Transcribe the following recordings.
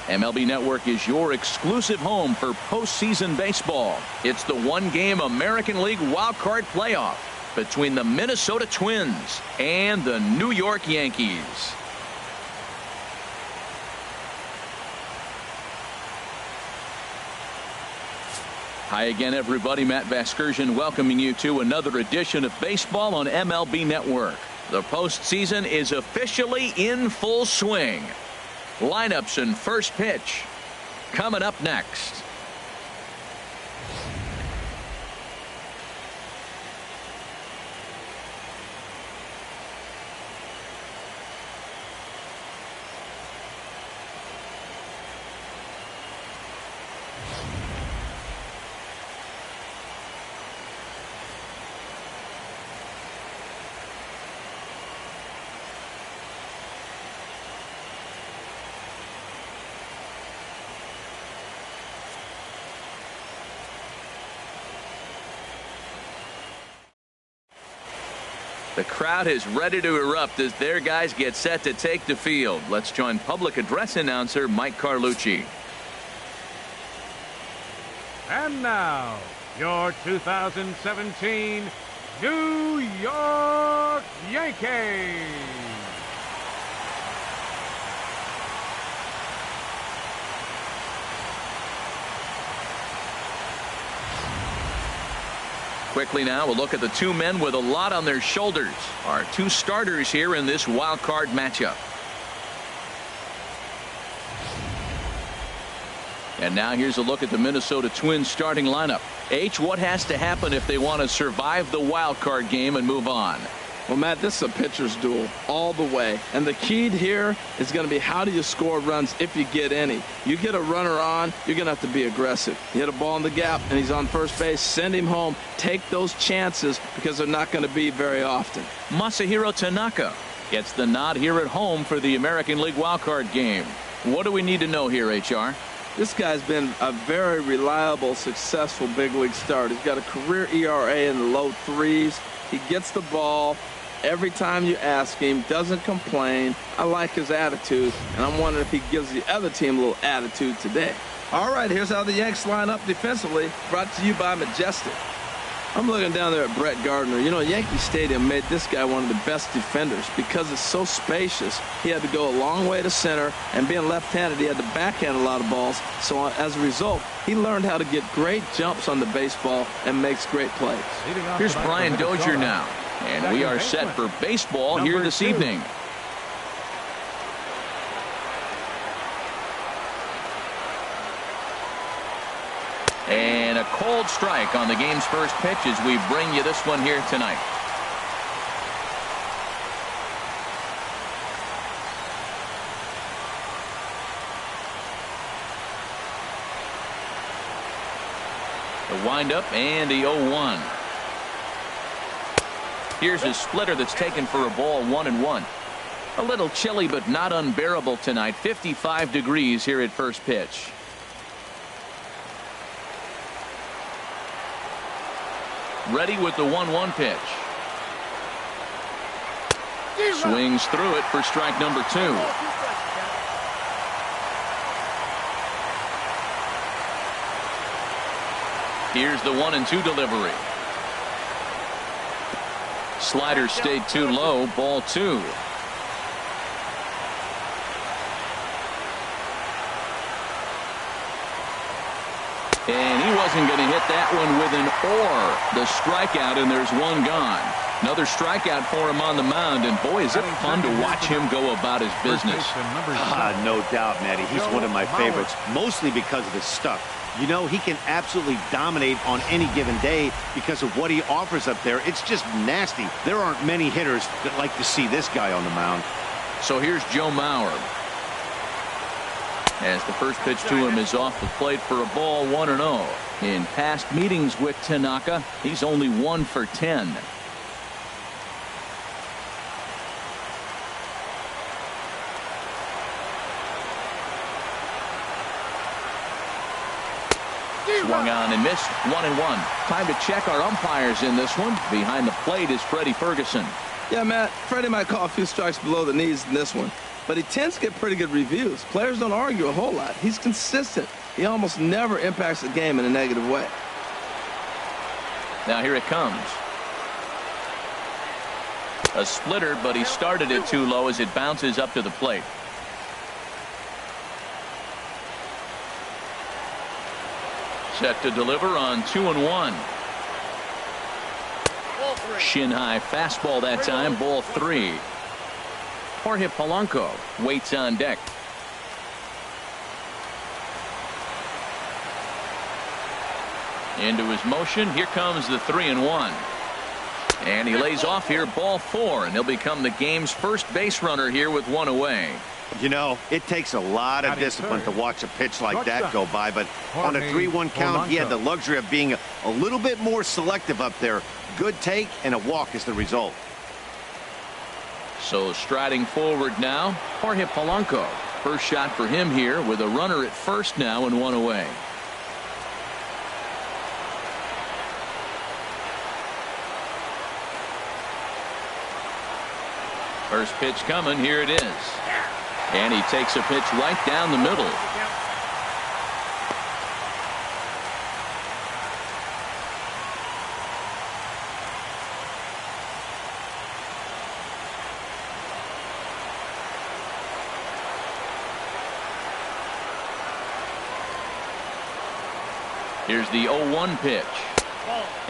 MLB Network is your exclusive home for postseason baseball. It's the one-game American League wildcard playoff between the Minnesota Twins and the New York Yankees. Hi again, everybody. Matt Vasgersian welcoming you to another edition of baseball on MLB Network. The postseason is officially in full swing. Lineups and first pitch coming up next. The crowd is ready to erupt as their guys get set to take the field. Let's join public address announcer Mike Carlucci. And now, your 2017 New York Yankees. Quickly now, we'll look at the two men with a lot on their shoulders. Our two starters here in this wild card matchup. And now here's a look at the Minnesota Twins starting lineup. H, what has to happen if they want to survive the wild card game and move on? Well, Matt, this is a pitcher's duel all the way. And the key here is going to be how do you score runs if you get any. You get a runner on, you're going to have to be aggressive. You hit a ball in the gap, and he's on first base. Send him home. Take those chances because they're not going to be very often. Masahiro Tanaka gets the nod here at home for the American League wildcard game. What do we need to know here, HR? This guy's been a very reliable, successful big league start. He's got a career ERA in the low threes. He gets the ball every time you ask him, doesn't complain. I like his attitude, and I'm wondering if he gives the other team a little attitude today. All right, here's how the Yanks line up defensively, brought to you by Majestic. I'm looking down there at Brett Gardner. You know, Yankee Stadium made this guy one of the best defenders because it's so spacious. He had to go a long way to center, and being left-handed, he had to backhand a lot of balls. So as a result, he learned how to get great jumps on the baseball and makes great plays. Here's Brian Dozier now, and we are set for baseball here this evening. And a cold strike on the game's first pitch as we bring you this one here tonight. The windup and the 0-1. Here's a splitter that's taken for a ball, 1-1. A little chilly but not unbearable tonight. 55 degrees here at first pitch. Ready with the 1-1 pitch. Swings through it for strike number 2. Here's the 1-2 delivery. Slider stayed too low, ball 2. And he wasn't going to hit that one with an the strikeout, and there's one gone. Another strikeout for him on the mound, and boy, is it fun to watch him go about his business. No doubt, Matty. He's one of my favorites, mostly because of his stuff. You know, he can absolutely dominate on any given day because of what he offers up there. It's just nasty. There aren't many hitters that like to see this guy on the mound. So here's Joe Mauer. As the first pitch to him is off the plate for a ball, 1-0. In past meetings with Tanaka, he's only 1 for 10. Swung on and missed, 1-1. Time to check our umpires in this one. Behind the plate is Freddie Ferguson. Yeah, Matt, Freddie might call a few strikes below the knees in this one. but he tends to get pretty good reviews. Players don't argue a whole lot. He's consistent. He almost never impacts the game in a negative way. Now here it comes. A splitter, but he started it too low as it bounces up to the plate. Set to deliver on 2-1. Shin high fastball that time, ball 3. Jorge Polanco waits on deck. Into his motion. Here comes the 3-1. And he lays off here, ball 4, and he'll become the game's first base runner here with 1 away. You know, it takes a lot of discipline to watch a pitch like that go by, but on a 3-1 count, he had the luxury of being a little bit more selective up there. Good take and a walk is the result. So striding forward now, Jorge Polanco. First shot for him here with a runner at first now and 1 away. First pitch coming. Here it is. And he takes a pitch right down the middle. Here's the 0-1 pitch.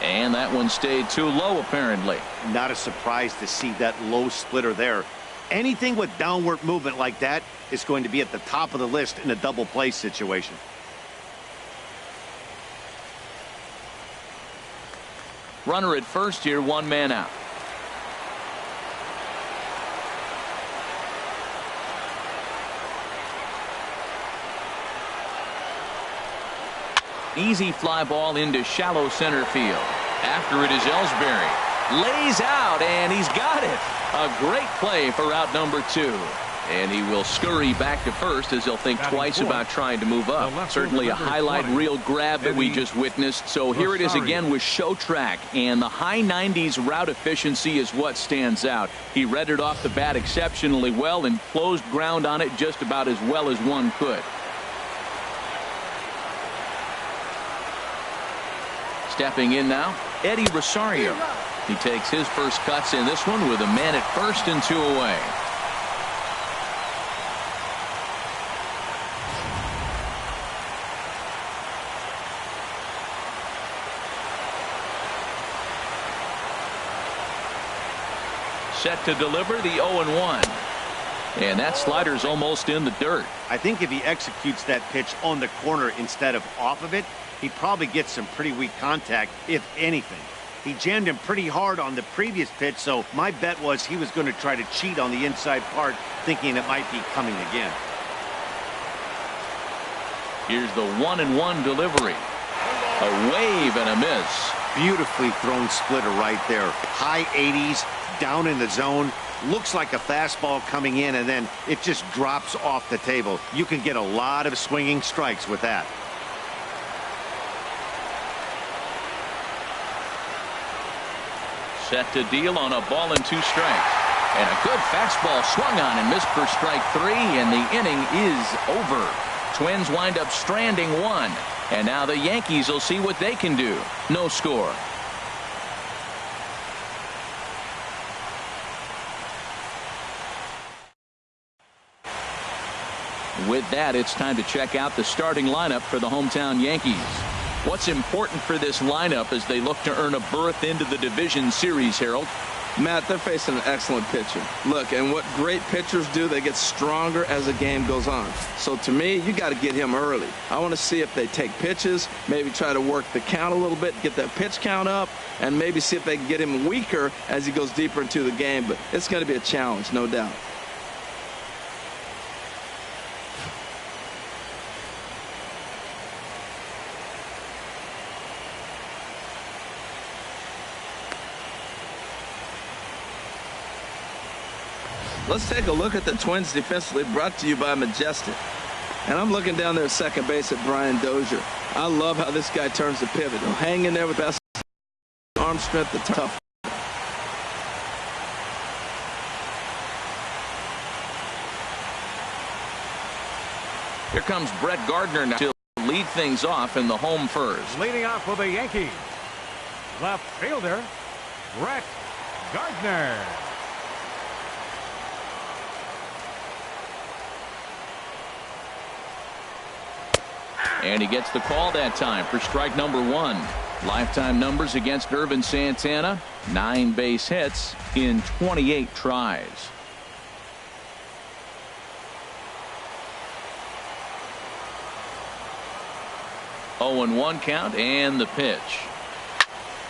And that one stayed too low, apparently. Not a surprise to see that low splitter there. Anything with downward movement like that is going to be at the top of the list in a double play situation. Runner at first here, 1 man out. Easy fly ball into shallow center field. After it is Ellsbury. Lays out, and he's got it. A great play for out number 2. And he will scurry back to first as he'll think twice about trying to move up. Certainly a highlight reel grab that we just witnessed. So here it is again with show track. And the high 90s route efficiency is what stands out. He read it off the bat exceptionally well and closed ground on it just about as well as one could. Stepping in now, Eddie Rosario. He takes his first cuts in this one with a man at first and 2 away. Set to deliver the 0-1. And that slider's almost in the dirt. I think if he executes that pitch on the corner instead of off of it, he probably gets some pretty weak contact, if anything. He jammed him pretty hard on the previous pitch, so my bet was he was going to try to cheat on the inside part, thinking it might be coming again. Here's the 1-1 delivery. A wave and a miss. Beautifully thrown splitter right there. High 80s, down in the zone. Looks like a fastball coming in, and then it just drops off the table. You can get a lot of swinging strikes with that. Set to deal on a ball and 2 strikes. And a good fastball swung on and missed for strike 3, and the inning is over. Twins wind up stranding 1. And now the Yankees will see what they can do. No score. With that, it's time to check out the starting lineup for the hometown Yankees. What's important for this lineup as they look to earn a berth into the division series, Harold? Matt, they're facing an excellent pitcher. Look, and what great pitchers do, they get stronger as the game goes on. So to me, you got to get him early. I want to see if they take pitches, maybe try to work the count a little bit, get that pitch count up, and maybe see if they can get him weaker as he goes deeper into the game. But it's going to be a challenge, no doubt. Let's take a look at the Twins defensively, brought to you by Majestic. And I'm looking down there at second base at Brian Dozier. I love how this guy turns the pivot. He'll hang in there with best arm strength, the tough. Here comes Brett Gardner now to lead things off in the home first. Leading off for the Yankees, left fielder, Brett Gardner. And he gets the call that time for strike number 1. Lifetime numbers against Irvin Santana: 9 base hits in 28 tries. Oh, and 1 count, and the pitch.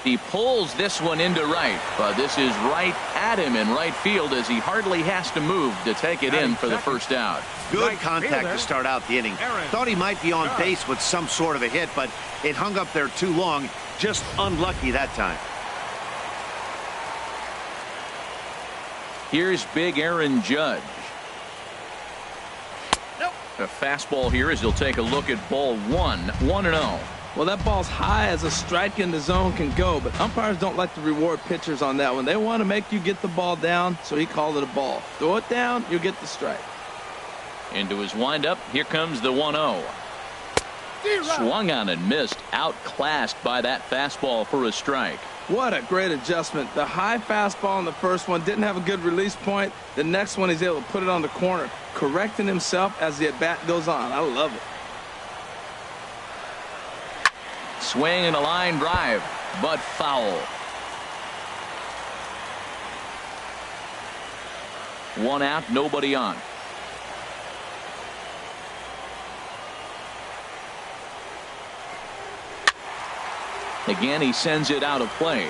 He pulls this one into right, but this is right at him in right field as he hardly has to move to take it in for the first out. Good contact to start out the inning. Thought he might be on base with some sort of a hit, but it hung up there too long. Just unlucky that time. Here's big Aaron Judge. A fastball here as he'll take a look at ball 1, 1-0. Well, that ball's high as a strike in the zone can go, but umpires don't like to reward pitchers on that one. They want to make you get the ball down, so he called it a ball. Throw it down, you'll get the strike. Into his windup, here comes the 1-0. Swung on and missed, outclassed by that fastball for a strike. What a great adjustment. The high fastball in the first one didn't have a good release point. The next one he's able to put it on the corner, correcting himself as the at-bat goes on. I love it. Swing and a line drive, but foul. 1 out, nobody on. Again, he sends it out of play.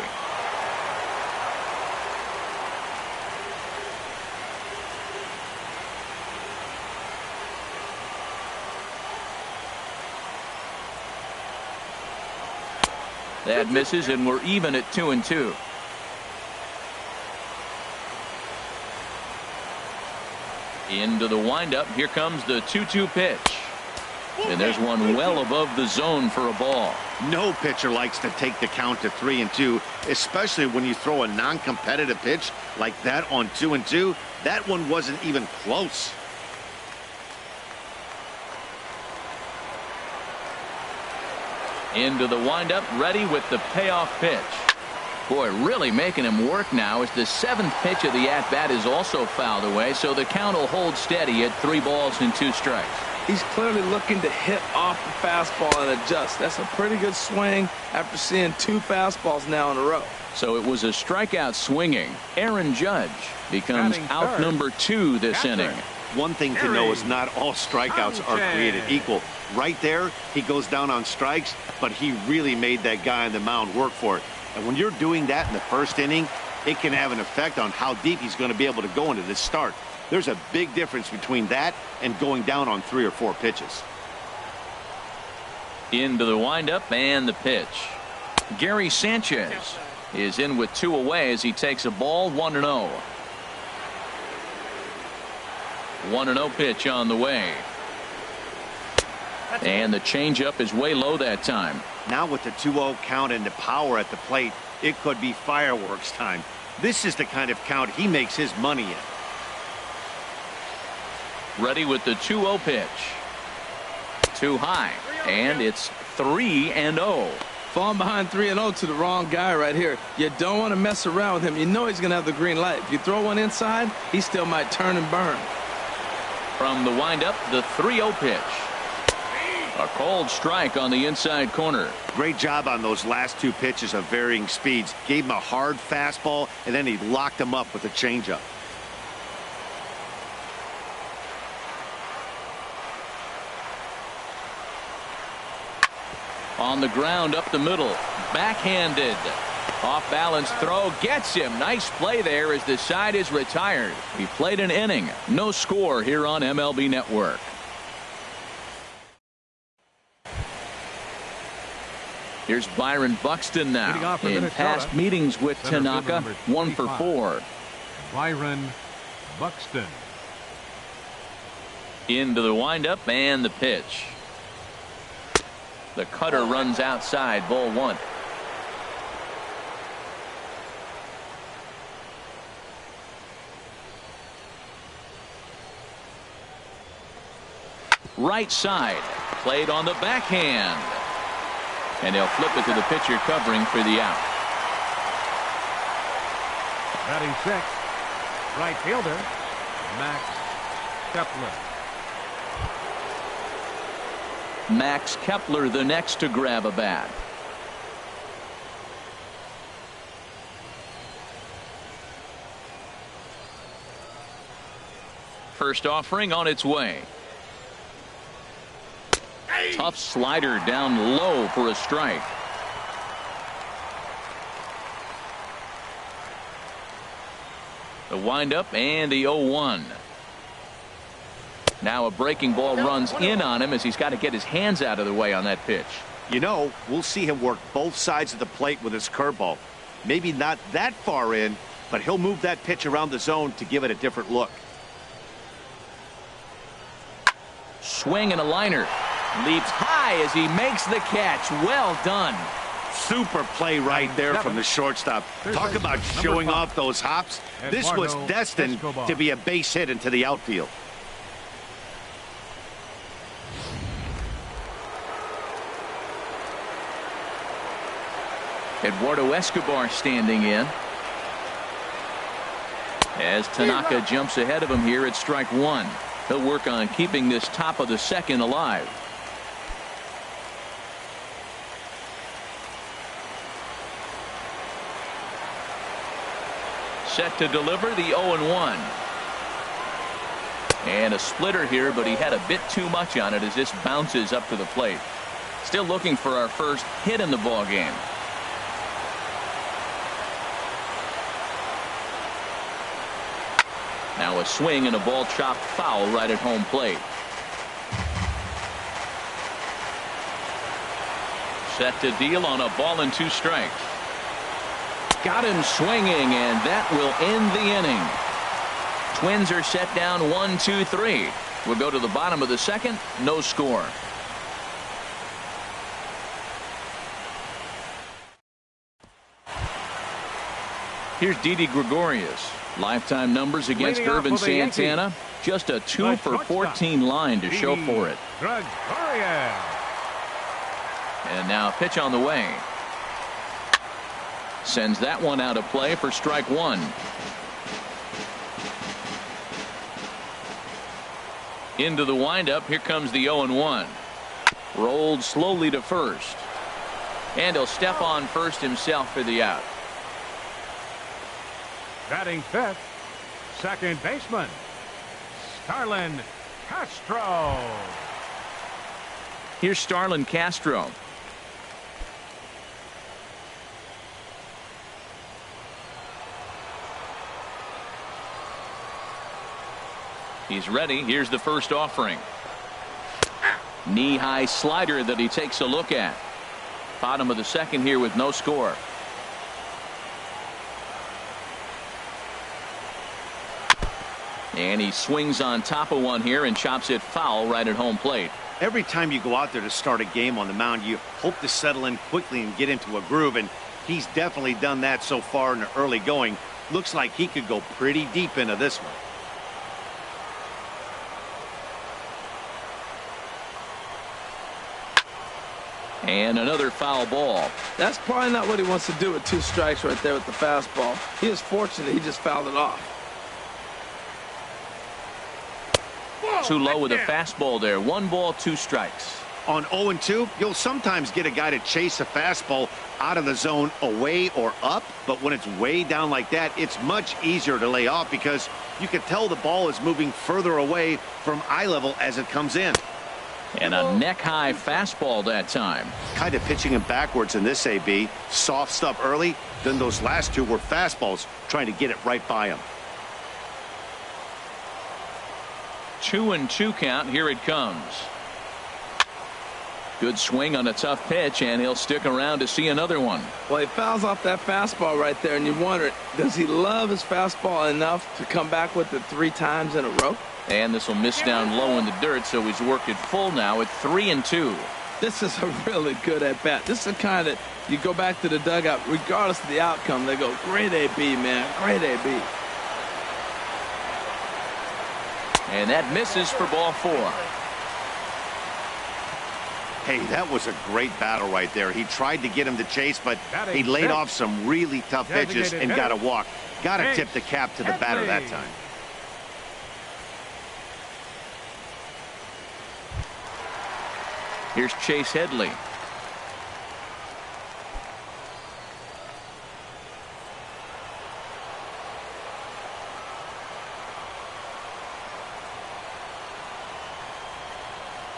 That misses, and we're even at 2-2. Into the windup. Here comes the 2-2 pitch. And there's one well above the zone for a ball. No pitcher likes to take the count to 3-2, especially when you throw a non-competitive pitch like that on 2-2. That one wasn't even close. Into the windup, ready with the payoff pitch. Boy, really making him work now as the 7th pitch of the at-bat is also fouled away, so the count will hold steady at 3 balls and 2 strikes. He's clearly looking to hit off the fastball and adjust. That's a pretty good swing after seeing 2 fastballs now in a row. So it was a strikeout swinging. Aaron Judge becomes out number 2 this inning. One thing to know is not all strikeouts are created equal. Right there, he goes down on strikes, but he really made that guy on the mound work for it. And when you're doing that in the first inning, it can have an effect on how deep he's going to be able to go into this start. There's a big difference between that and going down on 3 or 4 pitches. Into the windup and the pitch. Gary Sanchez is in with 2 away as he takes a ball. 1-0. 1-0 pitch on the way. And the changeup is way low that time. Now with the 2-0 count and the power at the plate, it could be fireworks time. This is the kind of count he makes his money in. Ready with the 2-0 pitch. Too high, and it's 3-0. Falling behind 3-0 to the wrong guy right here. You don't want to mess around with him. You know he's going to have the green light. If you throw one inside, he still might turn and burn. From the windup, the 3-0 pitch. A cold strike on the inside corner. Great job on those last 2 pitches of varying speeds. Gave him a hard fastball, and then he locked him up with a changeup. On the ground up the middle. Backhanded. Off balance throw gets him. Nice play there as the side is retired. He played an inning. No score here on MLB Network. Here's Byron Buxton now. In past meetings with Tanaka, 1 for 4. Byron Buxton. Into the windup and the pitch. The cutter runs outside, ball 1. Right side. Played on the backhand. And he'll flip it to the pitcher covering for the out. Batting sixth, right fielder, Max Kepler. Max Kepler the next to grab a bat. First offering on its way. Tough slider down low for a strike. The windup and the 0-1. Now a breaking ball runs in on him as he's got to get his hands out of the way on that pitch. You know, we'll see him work both sides of the plate with his curveball. Maybe not that far in, but he'll move that pitch around the zone to give it a different look. Swing and a liner. Leaps high as he makes the catch. Well done. Super play right there from the shortstop. Talk about showing off those hops. This was destined to be a base hit into the outfield. Eduardo Escobar standing in. As Tanaka jumps ahead of him here at strike one. He'll work on keeping this top of the second alive. Set to deliver the 0-1. And a splitter here, but he had a bit too much on it as this bounces up to the plate. Still looking for our first hit in the ball game. Now a swing and a ball chopped foul right at home plate. Set to deal on a ball and 2 strikes. Got him swinging, and that will end the inning. Twins are set down 1-2-3. We'll go to the bottom of the second. No score. Here's Didi Gregorius. Lifetime numbers against Irvin Santana. Just a 2 for 14 line to show for it. Gregorius. And now a pitch on the way. Sends that one out of play for strike one. Into the windup. Here comes the 0-1. Rolled slowly to first. And he'll step on first himself for the out. Batting fifth, second baseman, Starlin Castro. Here's Starlin Castro. He's ready. Here's the first offering. Knee-high slider that he takes a look at. Bottom of the second here with no score. And he swings on top of one here and chops it foul right at home plate. Every time you go out there to start a game on the mound, you hope to settle in quickly and get into a groove, and he's definitely done that so far in the early going. Looks like he could go pretty deep into this one. And another foul ball. That's probably not what he wants to do with 2 strikes right there with the fastball. He is fortunate he just fouled it off. Too low with a fastball there. 1 ball, 2 strikes. On 0-2, you'll sometimes get a guy to chase a fastball out of the zone away or up, but when it's way down like that, it's much easier to lay off because you can tell the ball is moving further away from eye level as it comes in. And a neck-high fastball that time. Kind of pitching him backwards in this AB. Soft stuff early, then those last 2 were fastballs, trying to get it right by him. 2-2 count. Here it comes. Good swing on a tough pitch, and he'll stick around to see another one. Well, he fouls off that fastball right there, and you wonder, does he love his fastball enough to come back with it 3 times in a row? And this will miss down low in the dirt, so he's worked it full now at 3-2. This is a really good at-bat. This is the kind that you go back to the dugout, regardless of the outcome, they go, great AB, man, great AB. And that misses for ball 4. Hey, that was a great battle right there. He tried to get him to chase, but he laid off some really tough pitches and got a walk. Got to tip the cap to the batter that time. Here's Chase Headley.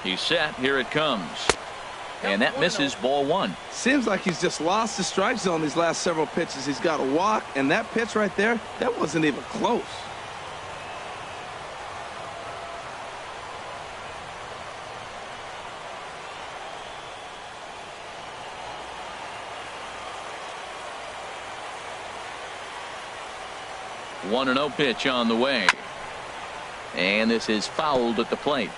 He's set. Here it comes. And that misses, ball one. Seems like he's just lost the strike zone these last several pitches. He's got a walk, and that pitch right there, that wasn't even close. One and 0 pitch on the way. And this is fouled at the plate.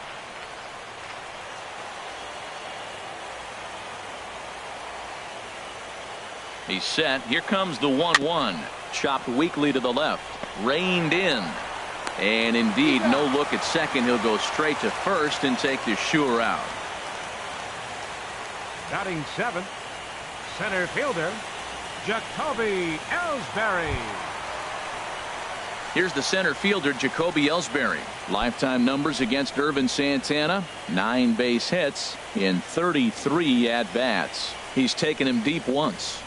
He's set. Here comes the 1-1. Chopped weakly to the left. Reined in. And indeed, no look at second. He'll go straight to first and take the sure out. Batting seventh, center fielder, Jacoby Ellsbury. Here's the center fielder, Jacoby Ellsbury. Lifetime numbers against Irvin Santana. 9 base hits in 33 at-bats. He's taken him deep once.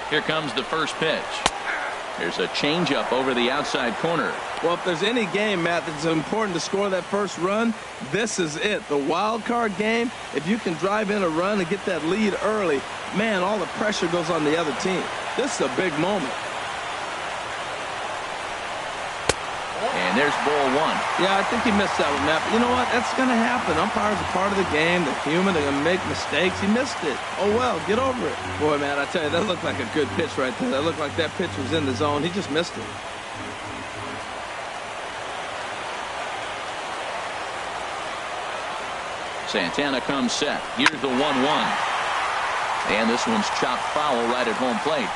Here comes the first pitch. There's a changeup over the outside corner. Well, if there's any game, Matt, that's important to score that first run, this is it. The wild card game, if you can drive in a run and get that lead early, man, all the pressure goes on the other team. This is a big moment. And there's ball one. Yeah, I think he missed that one, Matt. But you know what? That's going to happen. Umpires are part of the game. They're human. They're going to make mistakes. He missed it. Oh, well, get over it. Boy, man, I tell you, that looked like a good pitch right there. That looked like that pitch was in the zone. He just missed it. Santana comes set. Here's the 1-1. And this one's chopped foul right at home plate.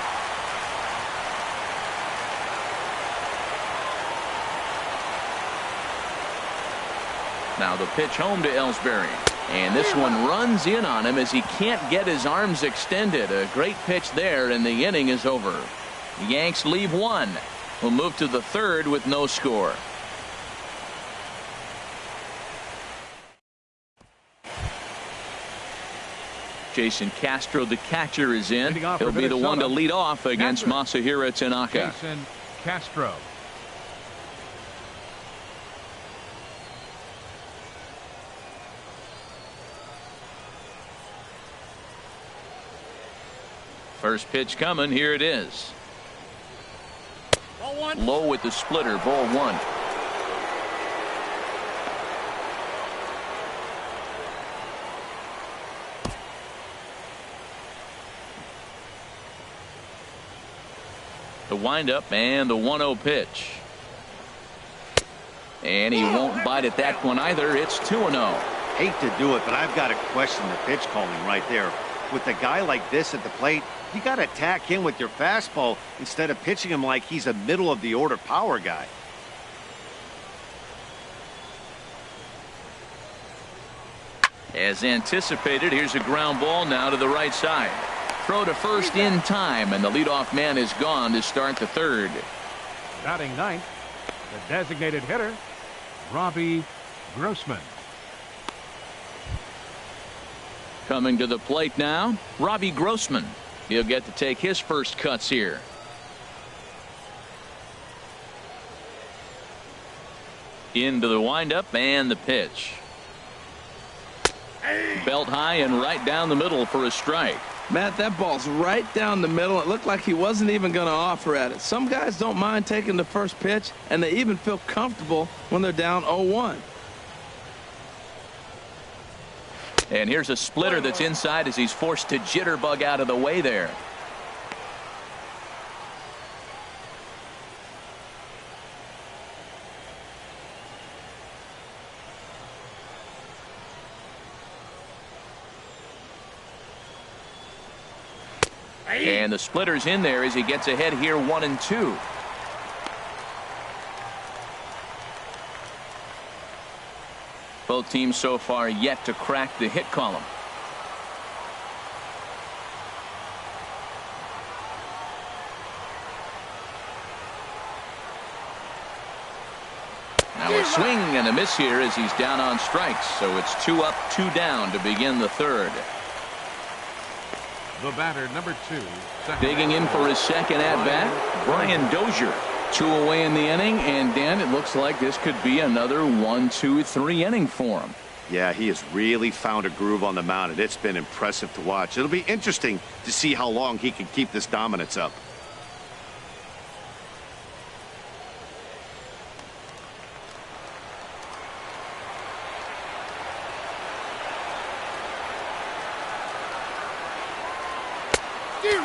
Now the pitch home to Ellsbury. And this one runs in on him as he can't get his arms extended. A great pitch there, and the inning is over. The Yanks leave one. We'll move to the third with no score. Jason Castro, the catcher, is in. He'll be the one to lead off against Masahiro Tanaka. Jason Castro. First pitch coming. Here it is. Low with the splitter. Ball one. The windup and the 1-0 pitch. And he won't bite at that one either. It's 2-0. Hate to do it, but I've got to question the pitch calling right there. With a guy like this at the plate, you got to attack him with your fastball instead of pitching him like he's a middle of the order power guy. As anticipated, here's a ground ball now to the right side. Throw to first in time, and the leadoff man is gone to start the third. Batting ninth, the designated hitter, Robbie Grossman. Coming to the plate now, Robbie Grossman. He'll get to take his first cuts here. Into the windup and the pitch. Belt high and right down the middle for a strike. Matt, that ball's right down the middle. It looked like he wasn't even going to offer at it. Some guys don't mind taking the first pitch, and they even feel comfortable when they're down 0-1. And here's a splitter that's inside as he's forced to jitterbug out of the way there. And the splitter's in there as he gets ahead here 1-2. Both teams so far yet to crack the hit column. Now a swing and a miss here as he's down on strikes. So it's 2 up, 2 down to begin the third. The batter, number 2. Digging in for his second at-bat, Brian Dozier. 2 away in the inning, and Dan, it looks like this could be another 1, 2, 3 inning for him. Yeah, he has really found a groove on the mound, and it's been impressive to watch. It'll be interesting to see how long he can keep this dominance up.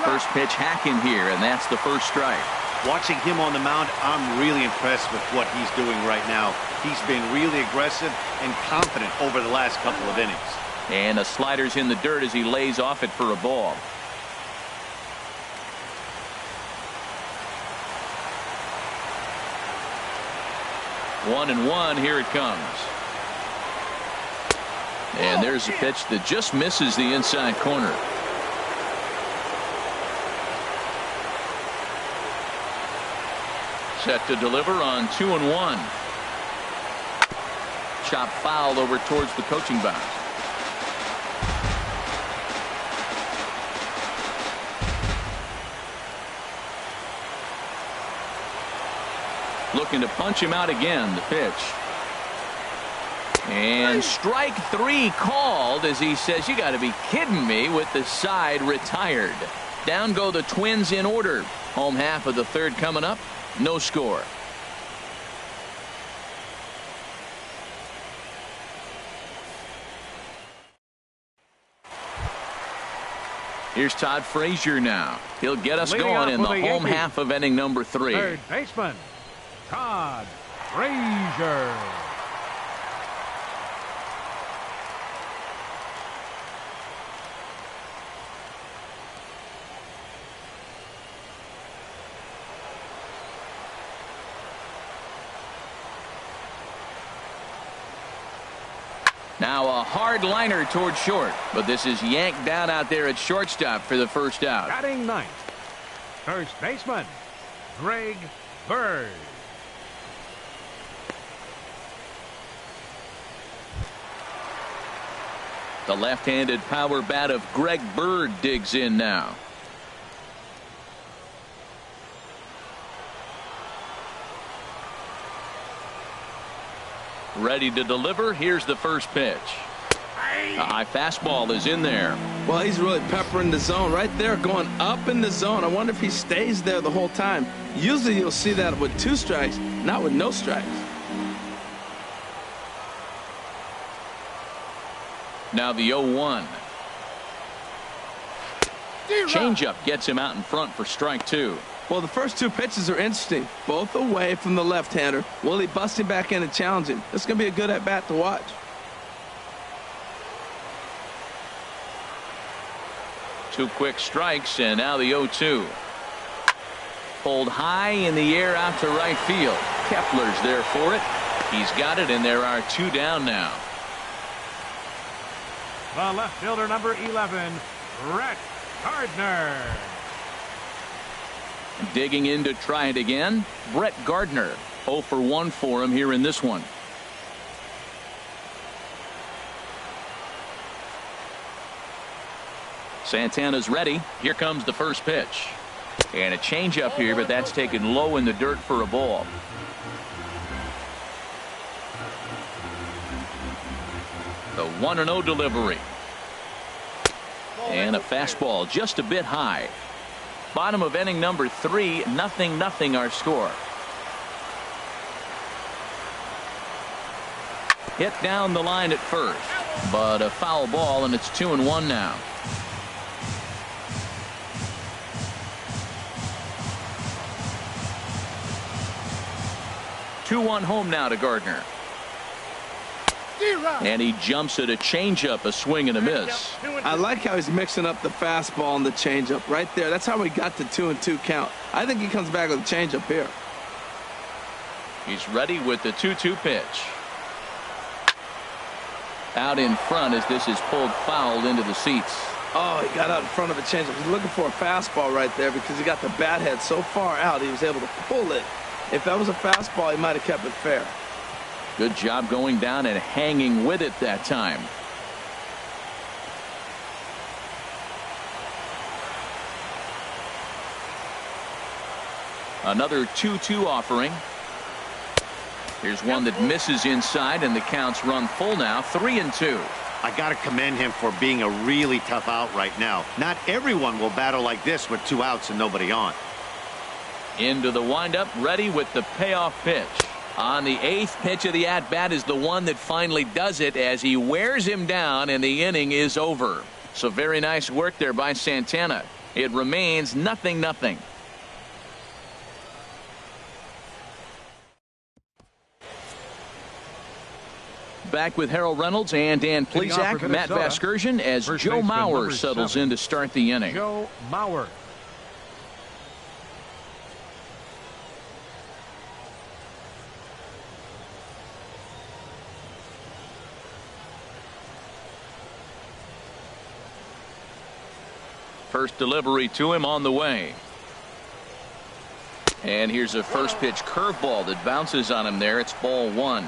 First pitch hacking here, and that's the first strike. Watching him on the mound, I'm really impressed with what he's doing right now. He's been really aggressive and confident over the last couple of innings. And the slider's in the dirt as he lays off it for a ball. One and one, here it comes. And there's a pitch that just misses the inside corner. Set to deliver on 2-1. Chop foul over towards the coaching box. Looking to punch him out again. The pitch. And strike 3 called as he says, you got to be kidding me, with the side retired. Down go the Twins in order. Home half of the third coming up. No score. Here's Todd Frazier now. He'll get us going in the home half of inning number 3. Third baseman, Todd Frazier. Now a hard liner toward short, but this is yanked down out there at shortstop for the first out. Batting ninth, first baseman, Greg Bird. The left-handed power bat of Greg Bird digs in now. Ready to deliver. Here's the first pitch. A high fastball is in there. Well, he's really peppering the zone right there, going up in the zone. I wonder if he stays there the whole time. Usually you'll see that with 2 strikes, not with no strikes. Now the 0-1. Changeup gets him out in front for strike 2. Well, the first 2 pitches are interesting, both away from the left-hander. Will he bust him back in and challenge him? This is going to be a good at-bat to watch. Two quick strikes, and now the 0-2. Pulled high in the air out to right field. Kepler's there for it. He's got it, and there are 2 down now. The left fielder, number 11, Brett Gardner. Digging in to try it again, Brett Gardner. 0 for 1 for him here in this one. Santana's ready. Here comes the first pitch. And a changeup here, but that's taken low in the dirt for a ball. The 1-0 delivery. And a fastball just a bit high. Bottom of inning number 3, 0-0 our score. Hit down the line at first, but a foul ball, and it's 2-1 now. Two-one home now to Gardner. And he jumps at a changeup, a swing and a miss. I like how he's mixing up the fastball and the changeup right there. That's how we got the 2-2 count. I think he comes back with a changeup here. He's ready with the 2-2 pitch. Out in front as this is pulled foul into the seats. Oh, he got out in front of a changeup. He's looking for a fastball right there because he got the bat head so far out he was able to pull it. If that was a fastball, he might have kept it fair. Good job going down and hanging with it that time. Another 2-2 offering. Here's one that misses inside, and the count's run full now, 3-2. I got to commend him for being a really tough out right now. Not everyone will battle like this with 2 outs and nobody on. Into the windup, ready with the payoff pitch. On the 8th pitch of the at-bat is the one that finally does it as he wears him down, and the inning is over. So very nice work there by Santana. It remains 0-0. Back with Harold Reynolds and Dan Plesac, Matt Vasgersian as Joe Mauer settles in to start the inning. Joe Mauer. First delivery to him on the way. And here's a first pitch curveball that bounces on him there. It's ball 1.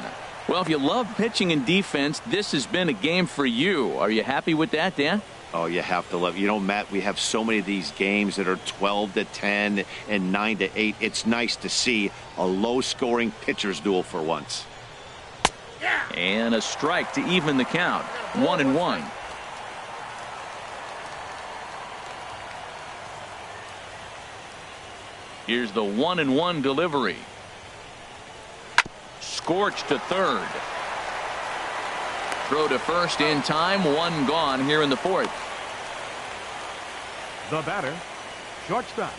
Well, if you love pitching and defense, this has been a game for you. Are you happy with that, Dan? Oh, you have to love. You know, Matt, we have so many of these games that are 12-10 and 9-8. It's nice to see a low-scoring pitcher's duel for once. And a strike to even the count. 1-1. Here's the 1-1 delivery. Scorched to third. Throw to first in time. 1 gone here in the 4th. The batter, shortstop,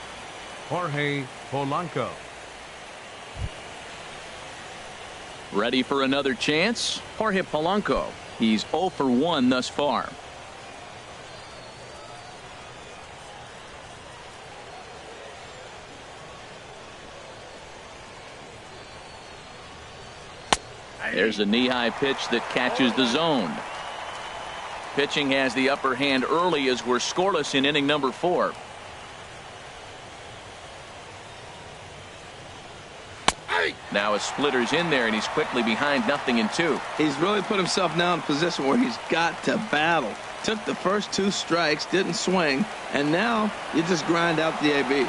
Jorge Polanco. Ready for another chance? Jorge Polanco. He's 0 for 1 thus far. There's a knee-high pitch that catches the zone. Pitching has the upper hand early as we're scoreless in inning number 4. Now a splitter's in there, and he's quickly behind 0-2. He's really put himself now in a position where he's got to battle. Took the first 2 strikes, didn't swing, and now you just grind out the AB.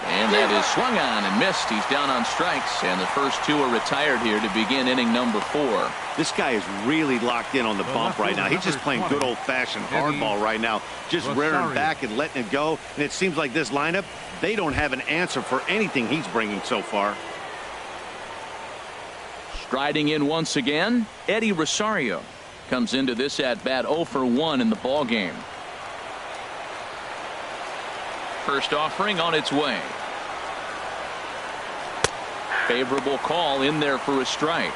And that is swung on and missed. He's down on strikes, and the first 2 are retired here to begin inning number 4. This guy is really locked in on the bump right now. He's just playing good old-fashioned hardball right now, just rearing back and letting it go. And it seems like this lineup, they don't have an answer for anything he's bringing so far. Striding in once again, Eddie Rosario comes into this at-bat 0 for 1 in the ballgame. First offering on its way. Favorable call in there for a strike.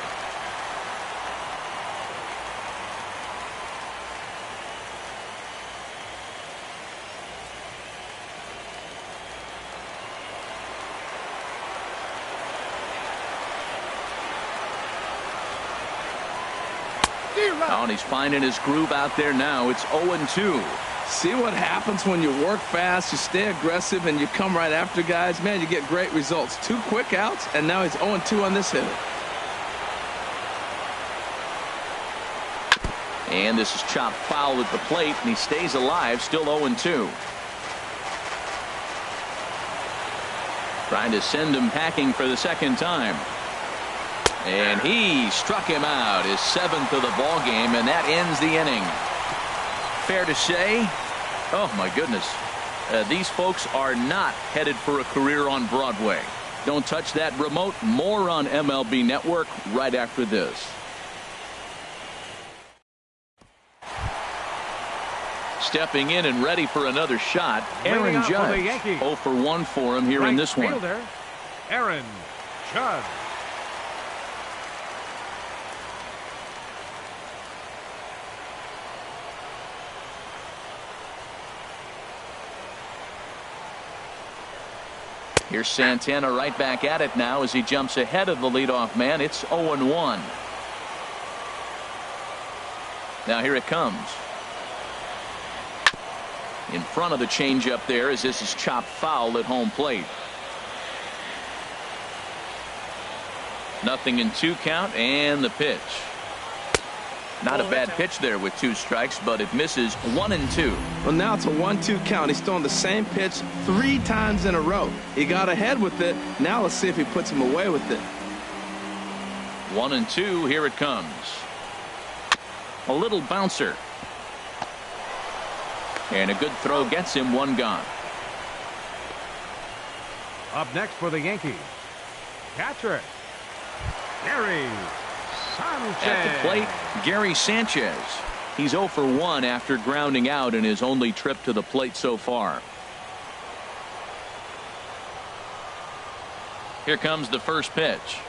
Oh, and he's finding his groove out there now. It's 0-2. See what happens when you work fast, you stay aggressive, and you come right after guys. Man, you get great results. 2 quick outs, and now he's 0-2 on this hitter. And this is chopped foul at the plate, and he stays alive, still 0-2. Trying to send him packing for the second time. And he struck him out, his 7th of the ball game, and that ends the inning. Fair to say, oh my goodness, these folks are not headed for a career on Broadway. Don't touch that remote. More on MLB Network right after this. Stepping in and ready for another shot, Aaron Judge. 0 for 1 for him here in this one. Fielder, Aaron Judge. Here's Santana right back at it now as he jumps ahead of the leadoff man. It's 0-1. Now here it comes. In front of the changeup there as this is chopped foul at home plate. 0-2 count and the pitch. Not a bad pitch there with 2 strikes, but it misses 1-2. Well, now it's a 1-2 count. He's throwing the same pitch 3 times in a row. He got ahead with it. Now let's see if he puts him away with it. 1-2. Here it comes. A little bouncer. And a good throw gets him 1 gone. Up next for the Yankees, catcher Gary Sanchez. At the plate, Gary Sanchez. He's 0 for 1 after grounding out in his only trip to the plate so far. Here comes the first pitch.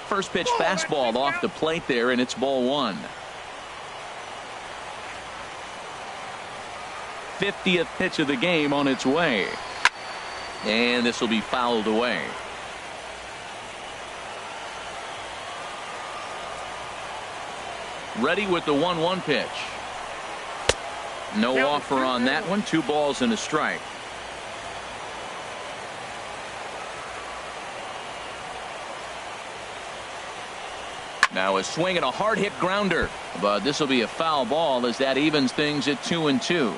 First pitch fastball off the plate there, and it's ball 1. 50th pitch of the game on its way. And this will be fouled away. Ready with the 1-1 pitch. No offer on that one. 2 balls and a strike. Now a swing and a hard hit grounder, but this will be a foul ball as that evens things at 2-2.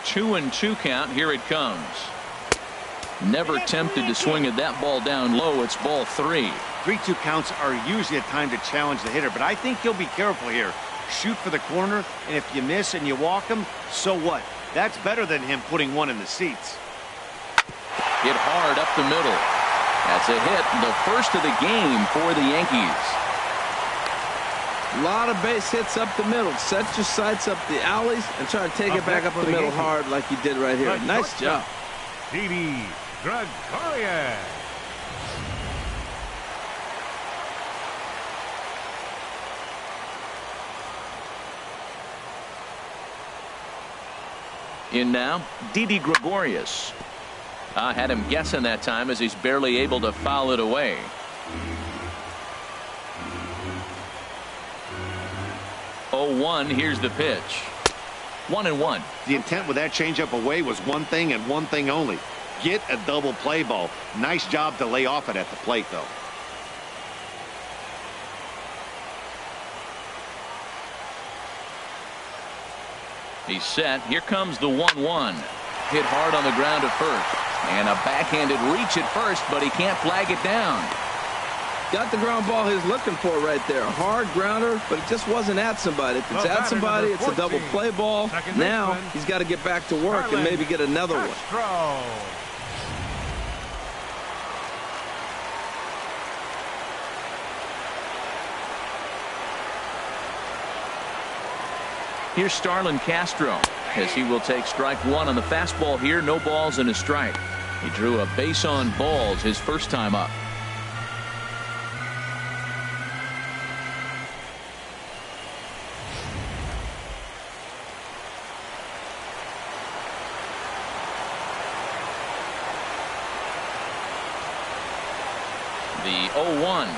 2-2 count. Here it comes. Never tempted to swing at that ball down low. It's ball 3. 3-2 counts are usually a time to challenge the hitter, but I think he'll be careful here. Shoot for the corner, and if you miss and you walk him, so what? That's better than him putting one in the seats. Hit hard up the middle. That's a hit, the first of the game for the Yankees. A lot of base hits up the middle. Set your sights up the alleys and try to take it back up the middle hard like you did right here. Nice job. Didi Gregorius. In now, Didi Gregorius. I had him guessing that time as he's barely able to foul it away. Oh, 1. Here's the pitch. 1-1. The intent with that changeup away was one thing and one thing only. Get a double play ball. Nice job to lay off it at the plate, though. He's set. Here comes the 1-1. Hit hard on the ground at first. And a backhanded reach at first, but he can't flag it down. Got the ground ball he's looking for right there. Hard grounder, but it just wasn't at somebody. If it's at somebody, it's a double play ball. Now he's got to get back to work and maybe get another one. Here's Starlin Castro as he will take strike 1 on the fastball here. No balls and a strike. He drew a base on balls his first time up. The 0-1.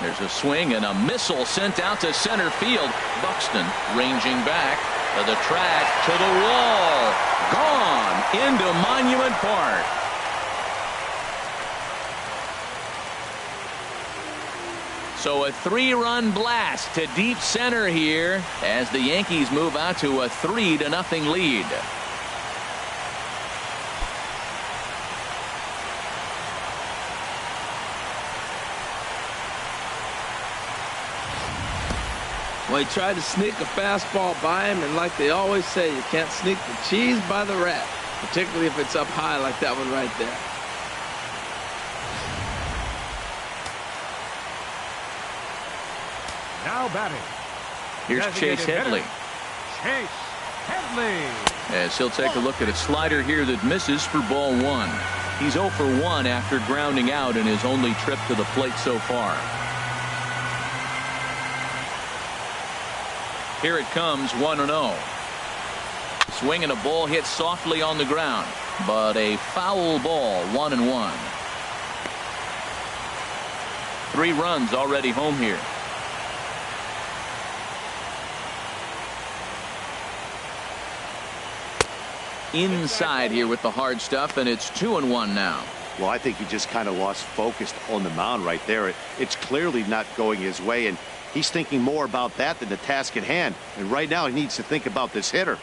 There's a swing and a missile sent out to center field. Buxton ranging back to the track, to the wall. Gone into Monument Park. So a 3-run blast to deep center here as the Yankees move out to a 3-0 lead. Well, he tried to sneak a fastball by him, and like they always say, you can't sneak the cheese by the rat, particularly if it's up high like that one right there. Now batting. Here's Chase Headley. Chase Headley. As he'll take a look at a slider here that misses for ball 1. He's 0 for 1 after grounding out in his only trip to the plate so far. Here it comes, 1-0. Swing and a ball hit softly on the ground, but a foul ball, 1-1. 3 runs already home here. Inside here with the hard stuff, and it's 2-1 now. Well, I think he just kind of lost focus on the mound right there. It's clearly not going his way, and he's thinking more about that than the task at hand. And right now he needs to think about this hitter.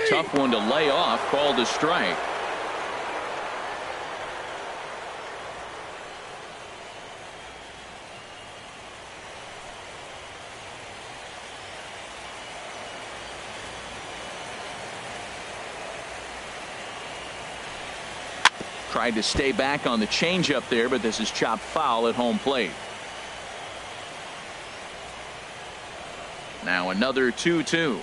Tough one to lay off, called a strike. Tried to stay back on the changeup there, but this is chopped foul at home plate. Now another 2-2.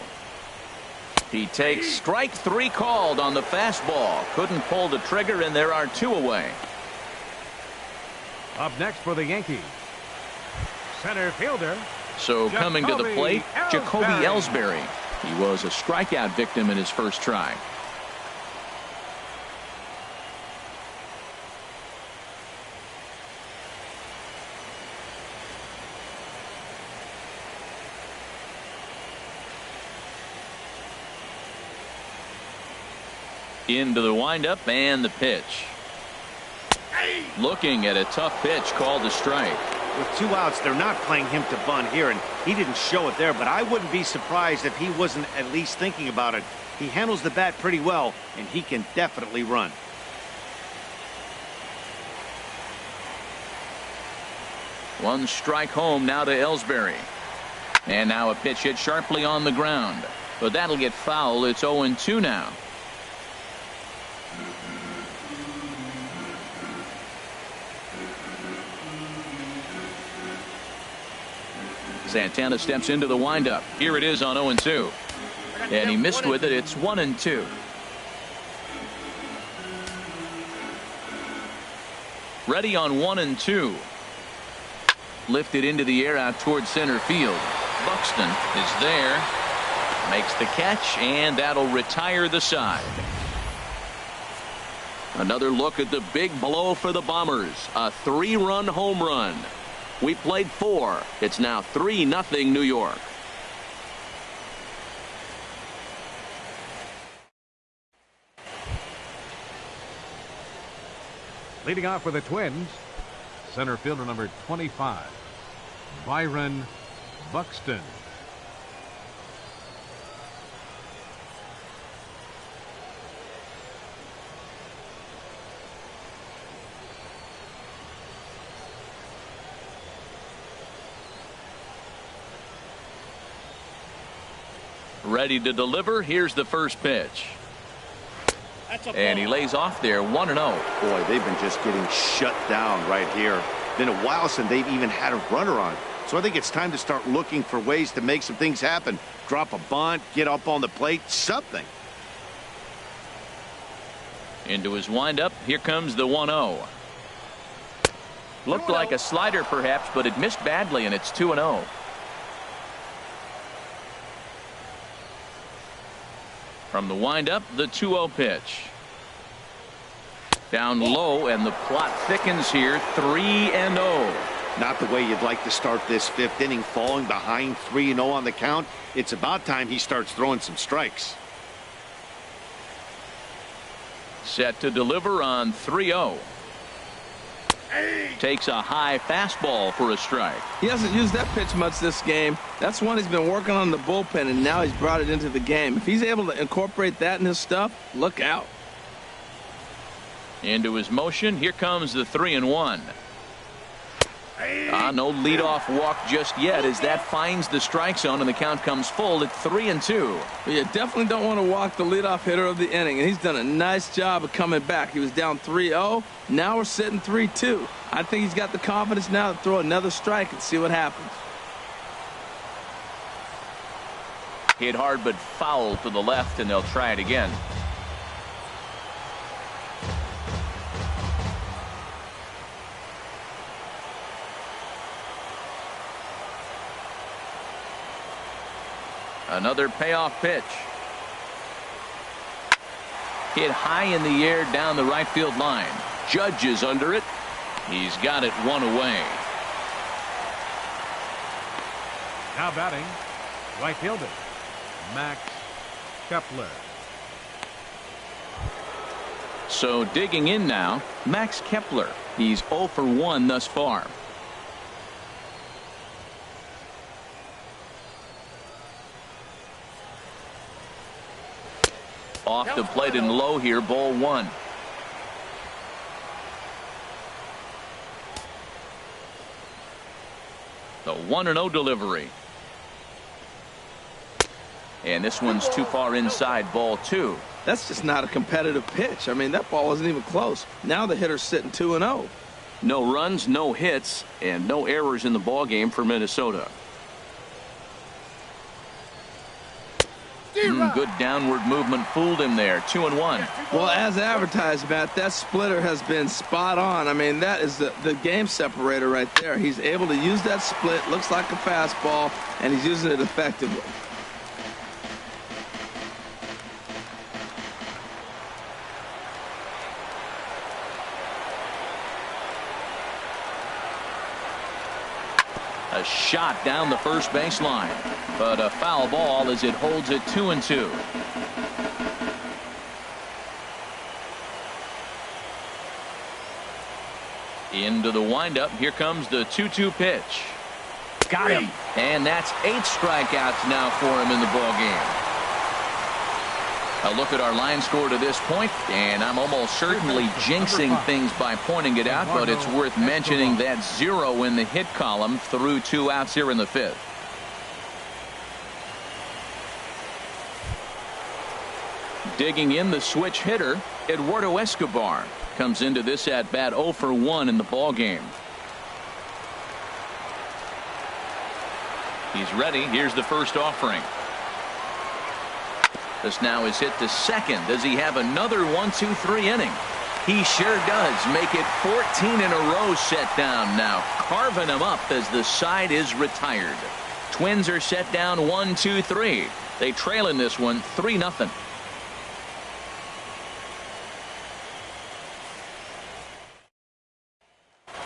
He takes strike 3 called on the fastball. Couldn't pull the trigger, and there are 2 away. Up next for the Yankees, center fielder. So coming to the plate, Jacoby Ellsbury. He was a strikeout victim in his first try. Into the windup and the pitch. Looking at a tough pitch, called a strike. With 2 outs, they're not playing him to bunt here, and he didn't show it there, but I wouldn't be surprised if he wasn't at least thinking about it. He handles the bat pretty well, and he can definitely run. One strike home now to Ellsbury. And now a pitch hit sharply on the ground, but that'll get foul. It's 0-2 now. Santana steps into the windup. Here it is on 0-2. And he missed with it. It's 1-2. Ready on 1-2. Lifted into the air out towards center field. Buxton is there. Makes the catch, and that'll retire the side. Another look at the big blow for the Bombers. A 3-run home run. We played 4. It's now 3-0 New York. Leading off for the Twins, center fielder number 25, Byron Buxton. Ready to deliver. Here's the first pitch. And he lays off there, 1-0. Boy, they've been just getting shut down right here. Been a while since they've even had a runner on. So I think it's time to start looking for ways to make some things happen. Drop a bunt, get up on the plate, something. Into his windup. Here comes the 1-0. Looked like a slider perhaps, but it missed badly, and it's 2-0. From the windup, the 2-0 pitch. Down low, and the plot thickens here, 3-0. Not the way you'd like to start this 5th inning, falling behind 3-0 on the count. It's about time he starts throwing some strikes. Set to deliver on 3-0. Takes a high fastball for a strike. He hasn't used that pitch much this game. That's one he's been working on in the bullpen, and now he's brought it into the game. If he's able to incorporate that in his stuff, look out. Into his motion. Here comes the 3-1. No leadoff walk just yet as that finds the strike zone, and the count comes full at 3-2. But you definitely don't want to walk the leadoff hitter of the inning, and he's done a nice job of coming back. He was down 3-0. Now we're sitting 3-2. I think he's got the confidence now to throw another strike and see what happens. Hit hard but foul to the left, and they'll try it again. Another payoff pitch. Hit high in the air down the right field line. Judge is under it. He's got it one away. Now batting, right fielder, Max Kepler. So digging in now, Max Kepler. He's 0 for 1 thus far. Off the plate and low here, ball 1. The 1-0 delivery. And this one's too far inside, ball 2. That's just not a competitive pitch. I mean, that ball wasn't even close. Now the hitter's sitting 2-0. No runs, no hits, and no errors in the ball game for Minnesota. Good downward movement fooled him there. 2-1. Well, as advertised, Matt, that splitter has been spot on. I mean, that is the game separator right there. He's able to use that split. Looks like a fastball, and he's using it effectively. A shot down the first baseline, but a foul ball as it holds it 2-2. Into the windup. Here comes the 2-2 pitch. Got him. And that's 8 strikeouts now for him in the ball game. A look at our line score to this point, and I'm almost certainly jinxing things by pointing it out, but it's worth mentioning that 0 in the hit column through 2 outs here in the 5th. Digging in, the switch hitter, Eduardo Escobar, comes into this at bat 0 for 1 in the ball game. He's ready. Here's the first offering. This now is hit to second. Does he have another 1-2-3 inning? He sure does. Make it 14 in a row set down now, carving him up as the side is retired. Twins are set down 1-2-3. They trail in this one 3-0.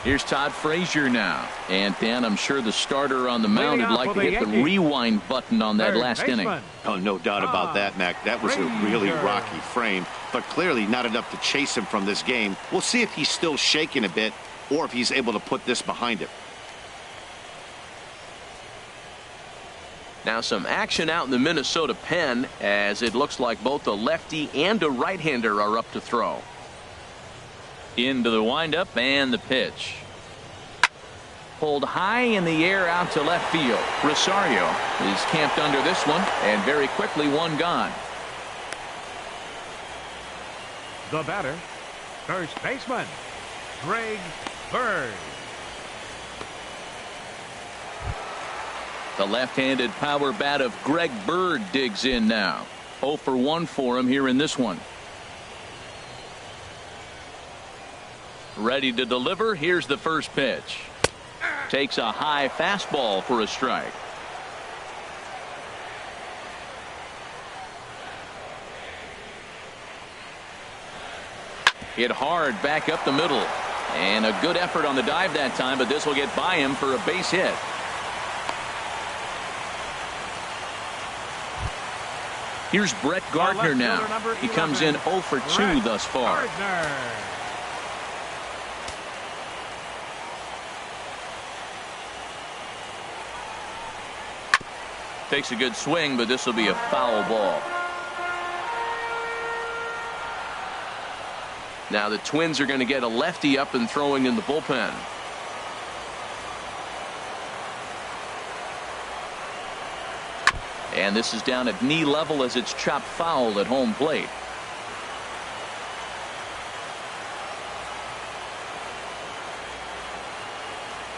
Here's Todd Frazier now. And Dan, I'm sure the starter on the mound would like to hit the rewind button on that last inning. Oh, no doubt about that, Mac. That was a really rocky frame, but clearly not enough to chase him from this game. We'll see if he's still shaking a bit or if he's able to put this behind him. Now some action out in the Minnesota pen as it looks like both a lefty and a right-hander are up to throw. Into the windup and the pitch. Pulled high in the air out to left field. Rosario is camped under this one, and very quickly one gone. The batter, first baseman, Greg Bird. The left-handed power bat of Greg Bird digs in now. 0 for 1 for him here in this one. Ready to deliver. Here's the first pitch. Takes a high fastball for a strike. Hit hard back up the middle. And a good effort on the dive that time, but this will get by him for a base hit. Here's Brett Gardner now. He comes in 0 for 2 thus far. Takes a good swing, but this will be a foul ball. Now the Twins are going to get a lefty up and throwing in the bullpen. And this is down at knee level as it's chopped foul at home plate.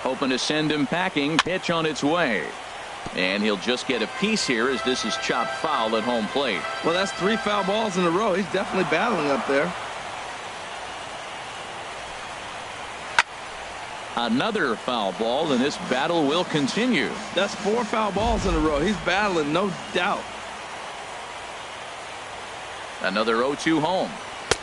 Hoping to send him packing. Pitch on its way. And he'll just get a piece here as this is chopped foul at home plate. Well, that's 3 foul balls in a row. He's definitely battling up there. Another foul ball, and this battle will continue. That's 4 foul balls in a row. He's battling, no doubt. Another 0-2 home.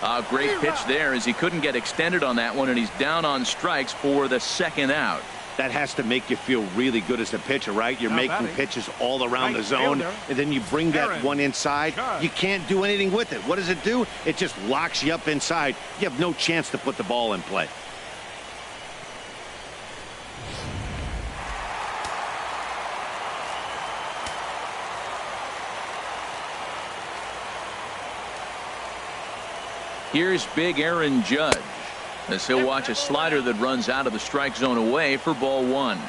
A great pitch there as he couldn't get extended on that one, and he's down on strikes for the second out. That has to make you feel really good as a pitcher, right? You're making pitches all around the zone, and then you bring that one inside. You can't do anything with it. What does it do? It just locks you up inside. You have no chance to put the ball in play. Here's big Aaron Judge as he'll watch a slider that runs out of the strike zone away for ball 1.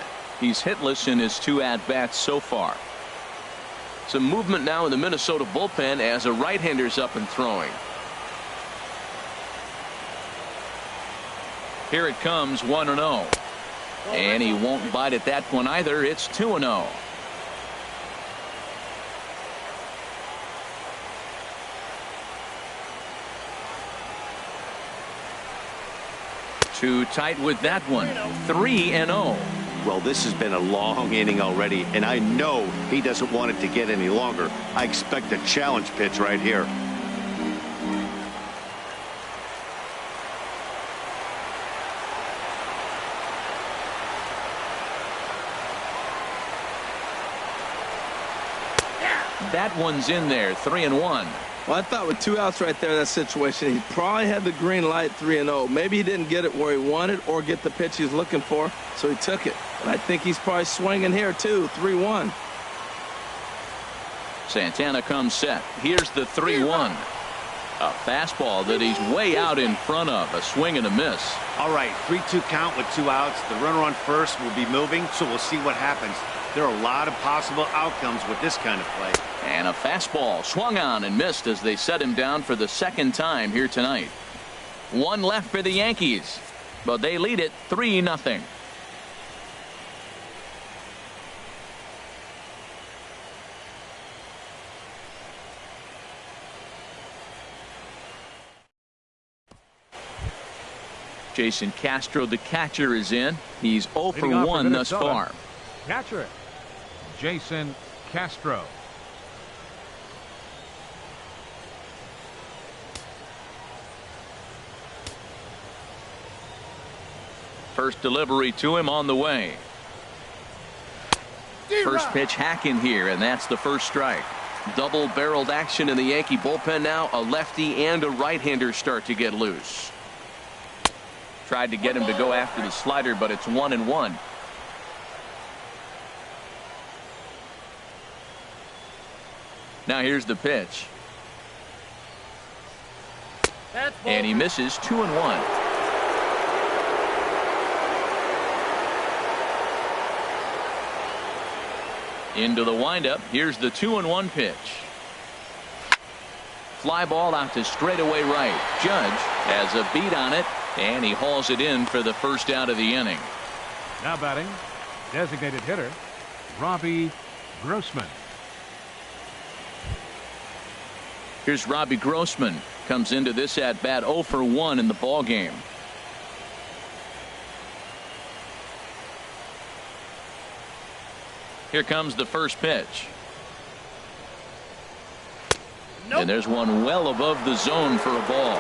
He's hitless in his 2 at-bats so far. Some movement now in the Minnesota bullpen as a right-hander's up and throwing. Here it comes, 1-0. And he won't bite at that one either. It's 2-0. Too tight with that one. 3-0. Well, this has been a long inning already, and I know he doesn't want it to get any longer. I expect a challenge pitch right here. That one's in there. 3-1. Well, I thought with 2 outs right there in that situation, he probably had the green light. 3-0. Maybe he didn't get it where he wanted or get the pitch he's looking for, so he took it. But I think he's probably swinging here too. 3-1. Santana comes set. Here's the 3-1. A fastball that he's way out in front of. A swing and a miss. All right, 3-2 count with 2 outs. The runner on first will be moving, so we'll see what happens. There are a lot of possible outcomes with this kind of play. And a fastball swung on and missed as they set him down for the second time here tonight. 1 left for the Yankees, but they lead it 3-0. Jason Castro, the catcher, is in. He's 0 for 1 thus far. Catcher, Jason Castro. First delivery to him on the way. First pitch hack in here, and that's the first strike. Double-barreled action in the Yankee bullpen now. A lefty and a right-hander start to get loose. Tried to get him to go after the slider, but it's 1-1. Now here's the pitch. And he misses. 2-1. Into the windup. Here's the 2-1 pitch. Fly ball out to straightaway right. Judge has a beat on it, and he hauls it in for the first out of the inning. Now batting, designated hitter, Robbie Grossman. Here's Robbie Grossman. Comes into this at bat 0 for 1 in the ball game. Here comes the first pitch. Nope. And there's one well above the zone for a ball.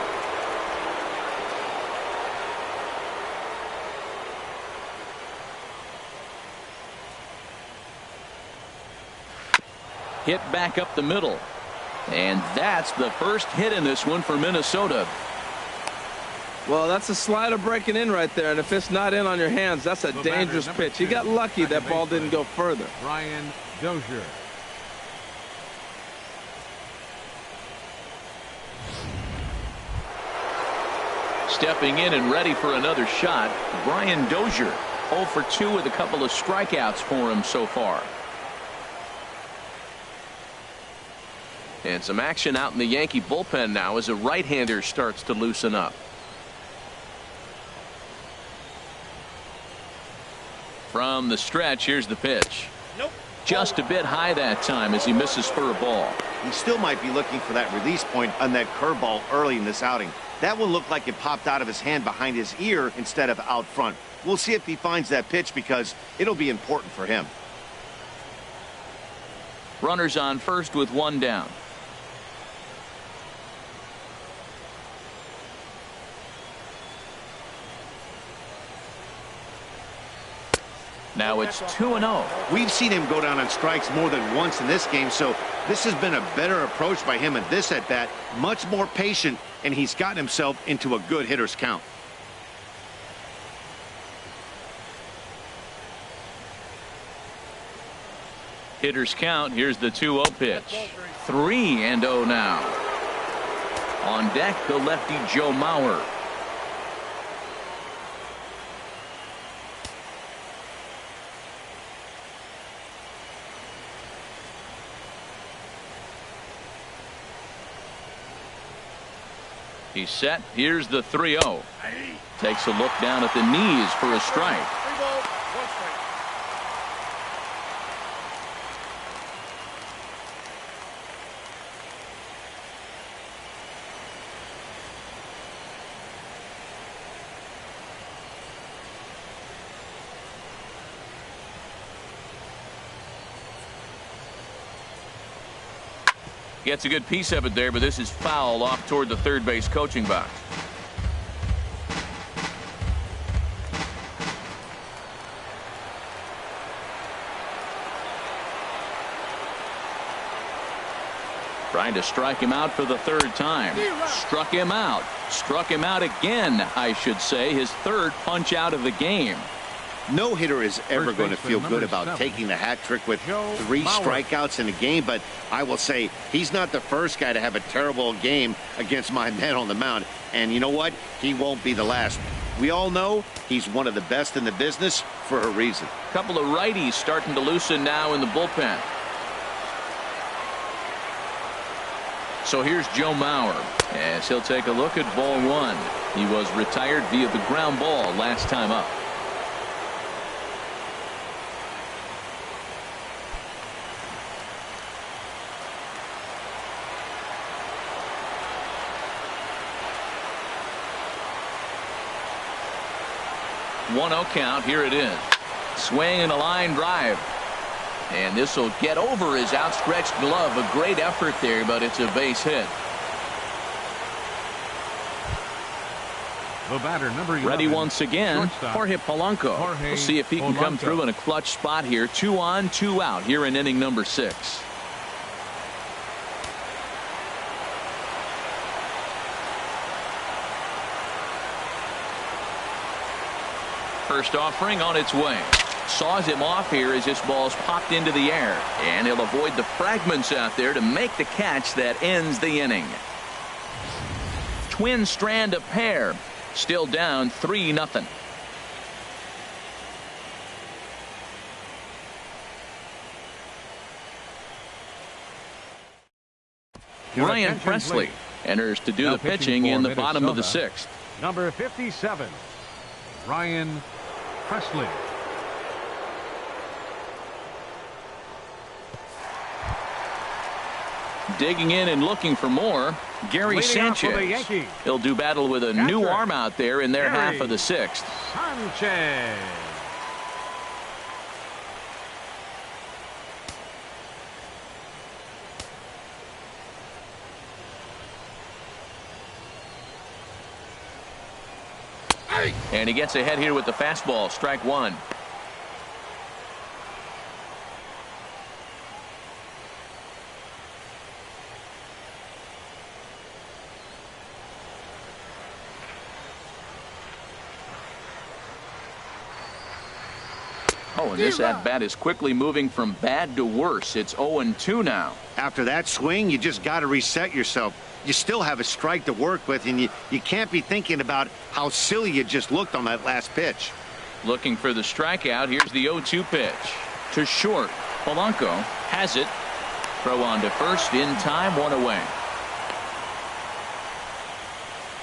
Hit back up the middle. And that's the first hit in this one for Minnesota. Well, that's a slider breaking in right there, and if it's not in on your hands, that's a dangerous pitch. He got lucky that ball didn't go further. Brian Dozier. Stepping in and ready for another shot, Brian Dozier. 0 for 2 with a couple of strikeouts for him so far. And some action out in the Yankee bullpen now as a right-hander starts to loosen up. From the stretch, here's the pitch. Nope. Just a bit high that time as he misses for a ball. He still might be looking for that release point on that curveball early in this outing. That one looked like it popped out of his hand behind his ear instead of out front. We'll see if he finds that pitch because it'll be important for him. Runners on first with one down. Now it's 2-0. We've seen him go down on strikes more than once in this game, so this has been a better approach by him at this at-bat. Much more patient, and he's gotten himself into a good hitter's count. Hitter's count. Here's the 2-0 pitch. 3-0 now. On deck, the lefty Joe Mauer. He's set. Here's the 3-0. Takes a look down at the knees for a strike. Gets a good piece of it there, but this is foul off toward the third base coaching box. Trying to strike him out for the third time. Struck him out. Struck him out again, I should say. His third punch out of the game. No hitter is ever going to feel good about taking the hat trick with 3 strikeouts in a game, but I will say he's not the first guy to have a terrible game against my man on the mound. And you know what? He won't be the last. We all know he's one of the best in the business for a reason. A couple of righties starting to loosen now in the bullpen. So here's Joe Mauer as he'll take a look at ball 1. He was retired via the ground ball last time up. One-0 count. Here it is. Swing and a line drive. And this will get over his outstretched glove. A great effort there, but it's a base hit. The batter, number 11, ready once again, shortstop, Jorge Polanco. We'll see if he can come through in a clutch spot here. 2 on, 2 out here in inning number 6. First offering on its way. Saws him off here as this ball's popped into the air. And he'll avoid the fragments out there to make the catch that ends the inning. Twin strand a pair. Still down 3-0. Ryan Presley enters to do the pitching in the bottom of the 6th. Number 57, Ryan Presley. Digging in and looking for more, Gary Sanchez. He'll do battle with a new arm out there in their half of the 6th. Sanchez. And he gets ahead here with the fastball. Strike 1. Oh, and this at-bat is quickly moving from bad to worse. It's 0-2 now. After that swing, you just got to reset yourself. You still have a strike to work with, and you can't be thinking about how silly you just looked on that last pitch. Looking for the strikeout. Here's the 0-2 pitch. To short. Polanco has it. Throw on to first in time. 1 away.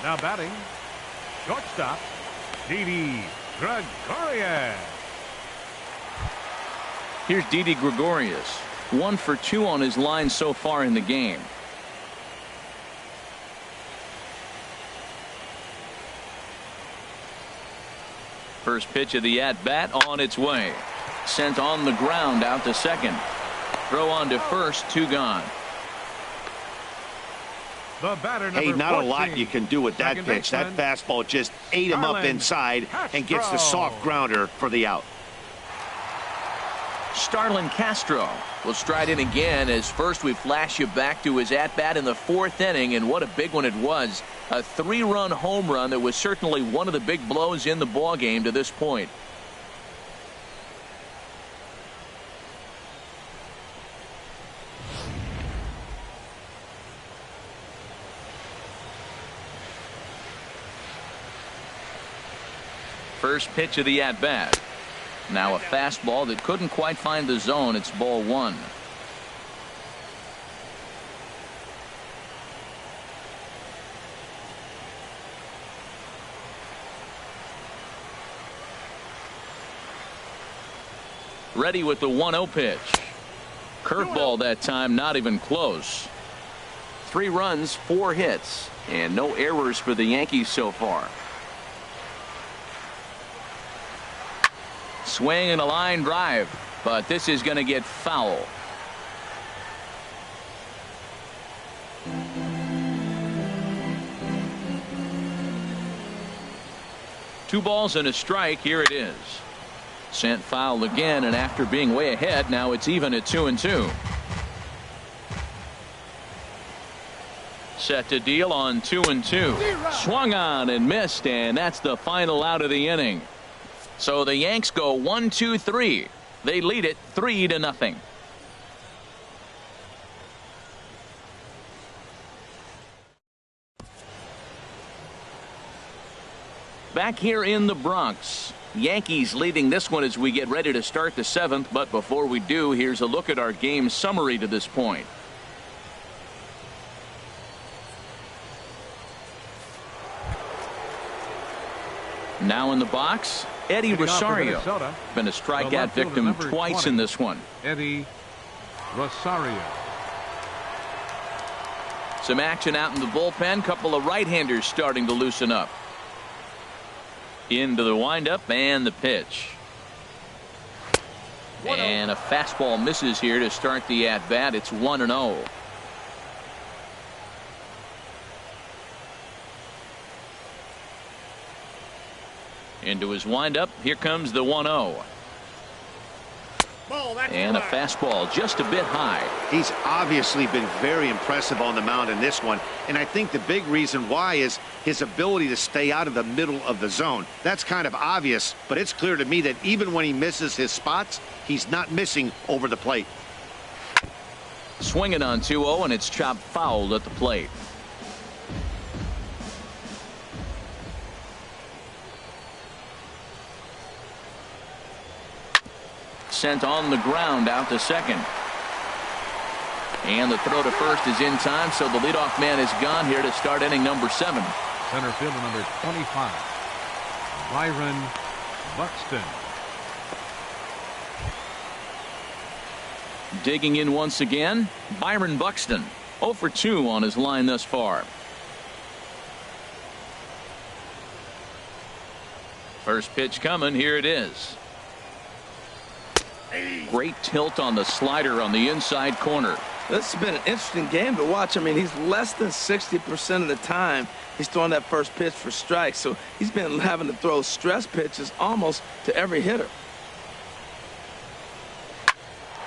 Now batting, shortstop, Didi Gregorius. Here's Didi Gregorius. 1 for 2 on his line so far in the game. First pitch of the at-bat on its way. Sent on the ground out to second. Throw on to first, 2 gone. The batter, hey, not 14. a lot you can do with that pitch. That fastball just ate him up inside and gets the soft grounder for the out. Starlin Castro will stride in again, as first we flash you back to his at-bat in the 4th inning, and what a big one it was. A 3-run home run that was certainly one of the big blows in the ballgame to this point. First pitch of the at-bat. Now a fastball that couldn't quite find the zone. It's ball 1. Ready with the 1-0 pitch. Curveball that time, not even close. 3 runs, 4 hits, and no errors for the Yankees so far. Swing and a line drive, but this is going to get foul. Two balls and a strike. Here it is. Sent foul again, and after being way ahead, now it's even at 2-2. Set to deal on 2-2. Swung on and missed, and that's the final out of the inning. So the Yanks go 1-2-3. They lead it 3-0. Back here in the Bronx, Yankees leading this one as we get ready to start the 7th. But before we do, here's a look at our game summary to this point. Now in the box, Eddie Rosario. Been a strikeout victim twice 20. in this one. Eddie Rosario. Some action out in the bullpen. Couple of right-handers starting to loosen up. Into the windup and the pitch. And a fastball misses here to start the at-bat. It's 1-0. Into his windup. Here comes the 1-0. And a fastball just a bit high. He's obviously been very impressive on the mound in this one, and I think the big reason why is his ability to stay out of the middle of the zone. That's kind of obvious, but it's clear to me that even when he misses his spots, he's not missing over the plate. Swinging on 2-0, and it's chopped foul at the plate. Sent on the ground out to second. And the throw to first is in time, so the leadoff man is gone here to start inning number 7. Center fielder number 25, Byron Buxton. Digging in once again, Byron Buxton. 0 for 2 on his line thus far. First pitch coming. Here it is. Great tilt on the slider on the inside corner. This has been an interesting game to watch. I mean, he's less than 60% of the time he's throwing that first pitch for strikes. So he's been having to throw stress pitches almost to every hitter.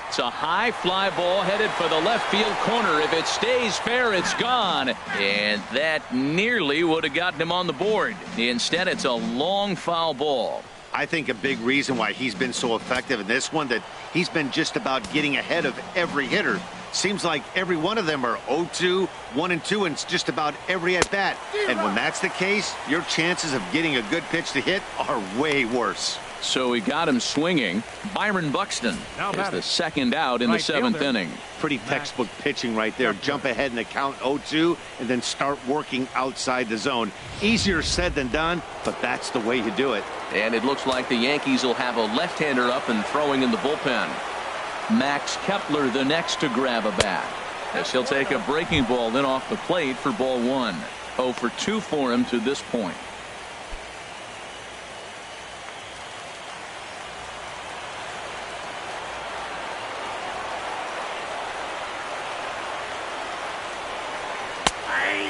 It's a high fly ball headed for the left field corner. If it stays fair, it's gone. And that nearly would have gotten him on the board. Instead, it's a long foul ball. I think a big reason why he's been so effective in this one, that he's been just about getting ahead of every hitter. Seems like every one of them are 0-2, 1-2, and it's just about every at bat. And when that's the case, your chances of getting a good pitch to hit are way worse. So he got him swinging. Byron Buxton is the second out in the 7th inning. Pretty textbook pitching right there. Jump ahead in the count 0-2 and then start working outside the zone. Easier said than done, but that's the way you do it. And it looks like the Yankees will have a left-hander up and throwing in the bullpen. Max Kepler the next to grab a bat, as he'll take a breaking ball then off the plate for ball 1. 0 for 2 for him to this point.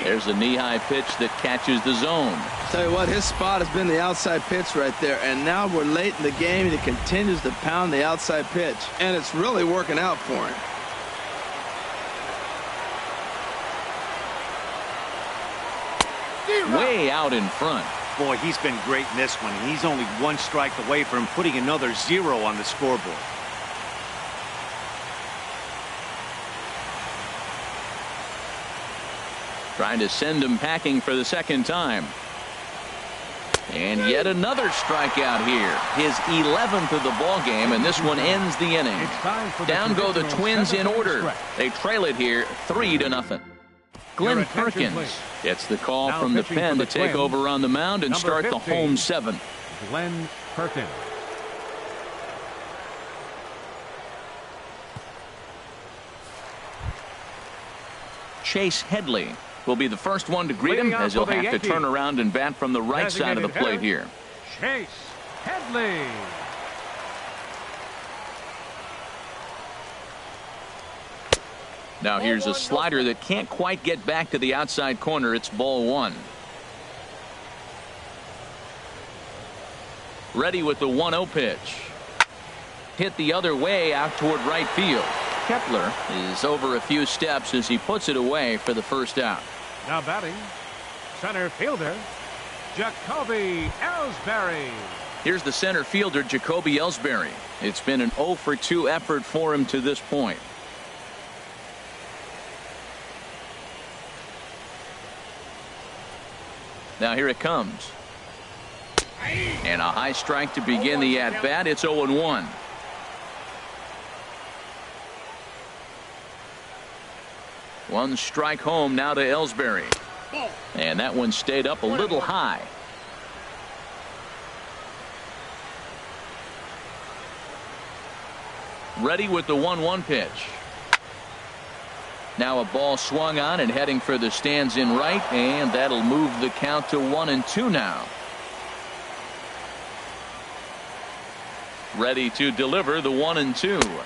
There's a knee-high pitch that catches the zone. Tell you what, his spot has been the outside pitch right there, and now we're late in the game and he continues to pound the outside pitch, and it's really working out for him. Way out in front. Boy, he's been great in this one. He's only one strike away from putting another 0 on the scoreboard. Trying to send him packing for the second time. And yet another strikeout here. His 11th of the ball game, and this one ends the inning. Down go the Twins in order. They trail it here 3-0. Glenn Perkins gets the call from the pen to take over on the mound and start the home 7th. Glenn Perkins. Chase Headley will be the first one to greet him, as he'll have to turn around and bat from the right side of the plate here. Chase Headley. Now here's a slider that can't quite get back to the outside corner. It's ball 1. Ready with the 1-0 pitch. Hit the other way out toward right field. Kepler is over a few steps as he puts it away for the first out. Now batting, center fielder, Jacoby Ellsbury. Here's the center fielder, Jacoby Ellsbury. It's been an 0-for-2 effort for him to this point. Now here it comes. And a high strike to begin the at-bat. It's 0-1. One strike home now to Ellsbury. And that one stayed up a little high. Ready with the 1-1 pitch. Now a ball swung on and heading for the stands in right, and that'll move the count to 1-2 now. Ready to deliver the 1-2.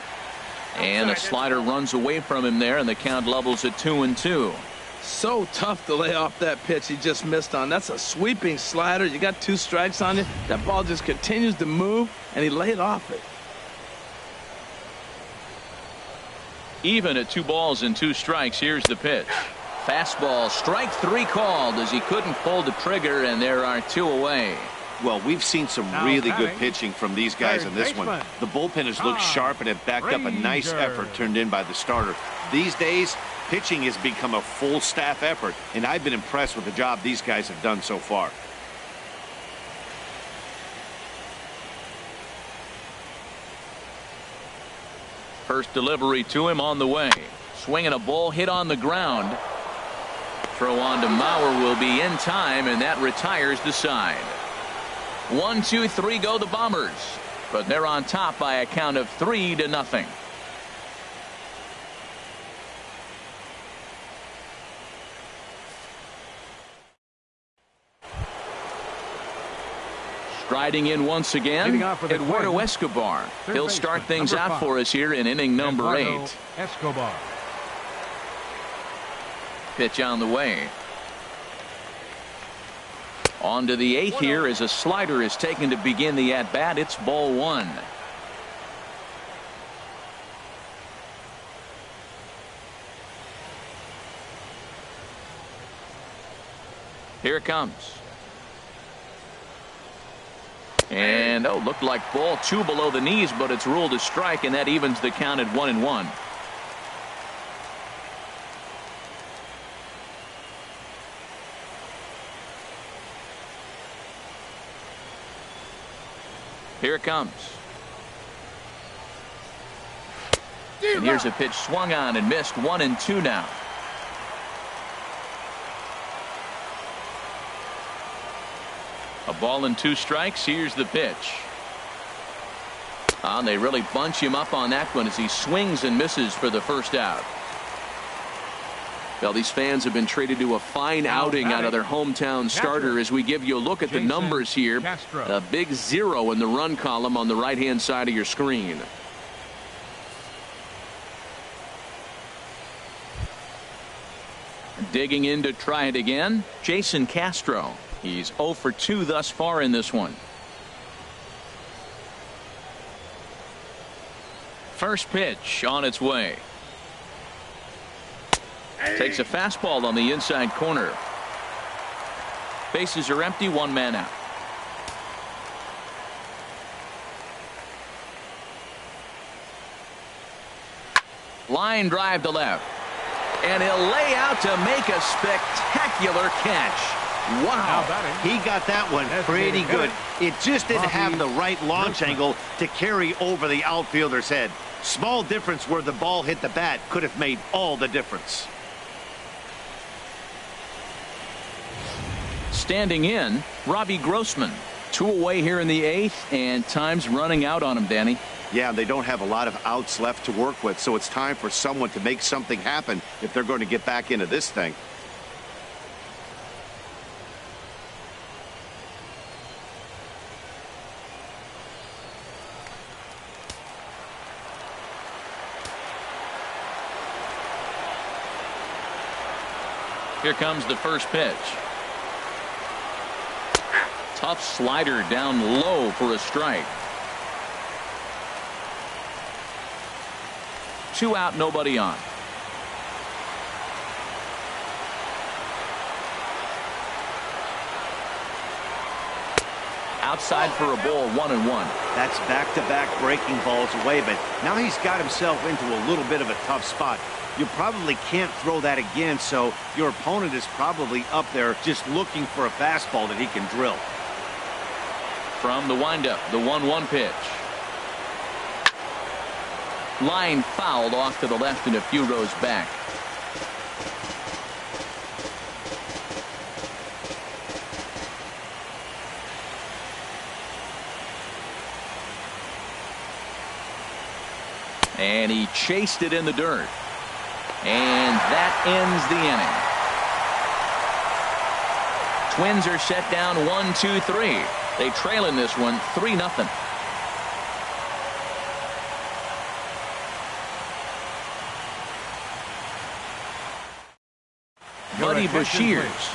And a slider runs away from him there, and the count levels at 2-2. So tough to lay off that pitch he just missed on. That's a sweeping slider. You got 2 strikes on you. That ball just continues to move, and he laid off it. Even at 2 balls and 2 strikes. Here's the pitch. Fastball, strike 3 called as he couldn't pull the trigger, and there are 2 away. Well, we've seen some really good pitching from these guys in this one. The bullpen has looked sharp and have backed up a nice effort turned in by the starter. These days, pitching has become a full staff effort, and I've been impressed with the job these guys have done so far. First delivery to him on the way. Swinging a ball hit on the ground. Throw on to Mauer will be in time, and that retires the side. 1, 2, 3 go the Bombers, but they're on top by a count of 3-0. Striding in once again, Eduardo Escobar. He'll start things out for us here in inning number 8. Escobar. Pitch on the way. On to the 8th here as a slider is taken to begin the at-bat. It's ball 1. Here it comes. And looked like ball 2 below the knees, but it's ruled a strike, and that evens the count at 1-1. Here it comes. And here's a pitch swung on and missed. 1-2 now. A ball and 2 strikes. Here's the pitch. They really bunch him up on that one as he swings and misses for the first out. Well, these fans have been treated to a fine outing out of their hometown starter as we give you a look at the numbers here. A big 0 in the run column on the right-hand side of your screen. Digging in to try it again, Jason Castro. He's 0 for 2 thus far in this one. First pitch on its way. Takes a fastball on the inside corner. Bases are empty, 1 man out. Line drive to left. And he'll lay out to make a spectacular catch. Wow. He got that one pretty good. It just didn't have the right launch angle to carry over the outfielder's head. Small difference where the ball hit the bat could have made all the difference. Standing in, Robbie Grossman. 2 away here in the 8th, and time's running out on him, Danny. Yeah, they don't have a lot of outs left to work with, so it's time for someone to make something happen if they're going to get back into this thing. Here comes the first pitch. Tough slider down low for a strike. 2 out, nobody on. Outside for a ball, 1-1. That's back-to-back breaking balls away, but now he's got himself into a little bit of a tough spot. You probably can't throw that again, so your opponent is probably up there just looking for a fastball that he can drill. From the windup, the 1-1 pitch. Line fouled off to the left and a few rows back. And he chased it in the dirt. And that ends the inning. Twins are set down 1-2-3. They trail in this one 3-0. Buddy Bashirs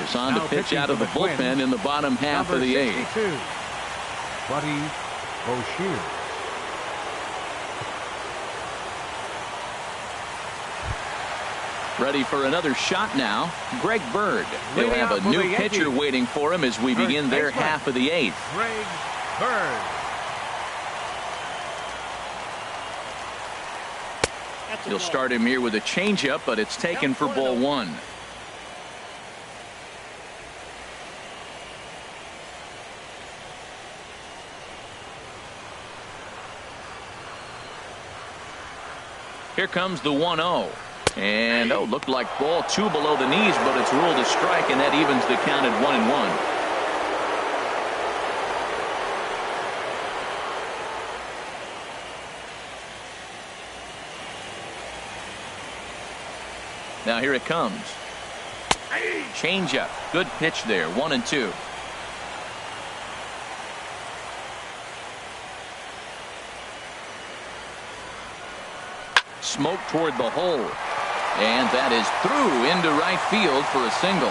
is on to pitch out of the bullpen in the bottom half of the 8th. Buddy Bashirs. Ready for another shot now, Greg Bird. He'll have a new pitcher waiting for him as we begin their half of the 8th. Greg Bird. He'll start him here with a changeup, but it's taken for ball 1. Here comes the 1-0. And looked like ball 2 below the knees, but it's ruled a strike, and that evens the count at 1-1. Now here it comes. Changeup. Good pitch there. 1-2. Smoke toward the hole. And that is through into right field for a single.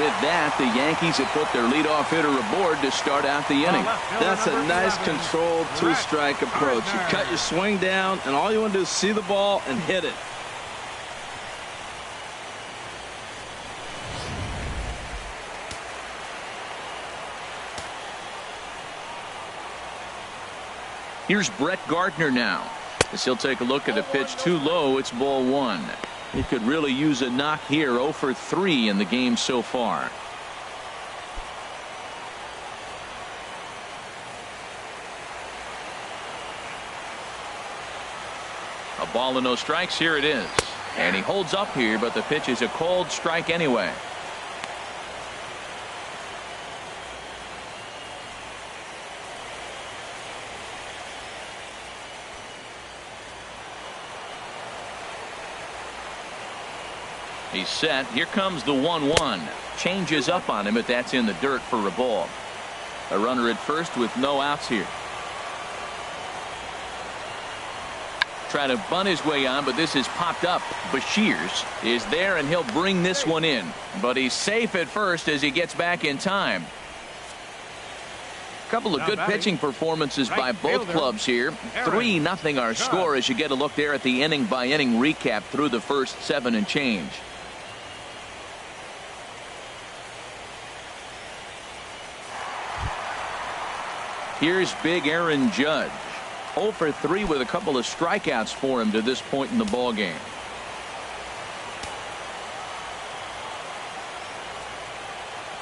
With that, the Yankees have put their leadoff hitter aboard to start out the inning. That's a nice controlled 2-strike approach. You cut your swing down, and all you want to do is see the ball and hit it. Here's Brett Gardner now, as he'll take a look at a pitch too low. It's ball 1. He could really use a knock here. 0 for 3 in the game so far. A ball and no strikes. Here it is. And he holds up here, but the pitch is a cold strike anyway. He's set. Here comes the 1-1. Changes up on him, but that's in the dirt for a ball. A runner at first with no outs here. trying to bunt his way on, but this is popped up. Bashirs is there, and he'll bring this one in. But he's safe at first as he gets back in time. Couple of good pitching performances by both clubs here. 3-0 our score as you get a look there at the inning-by-inning recap through the first 7 and change. Here's big Aaron Judge. 0 for 3 with a couple of strikeouts for him to this point in the ball game.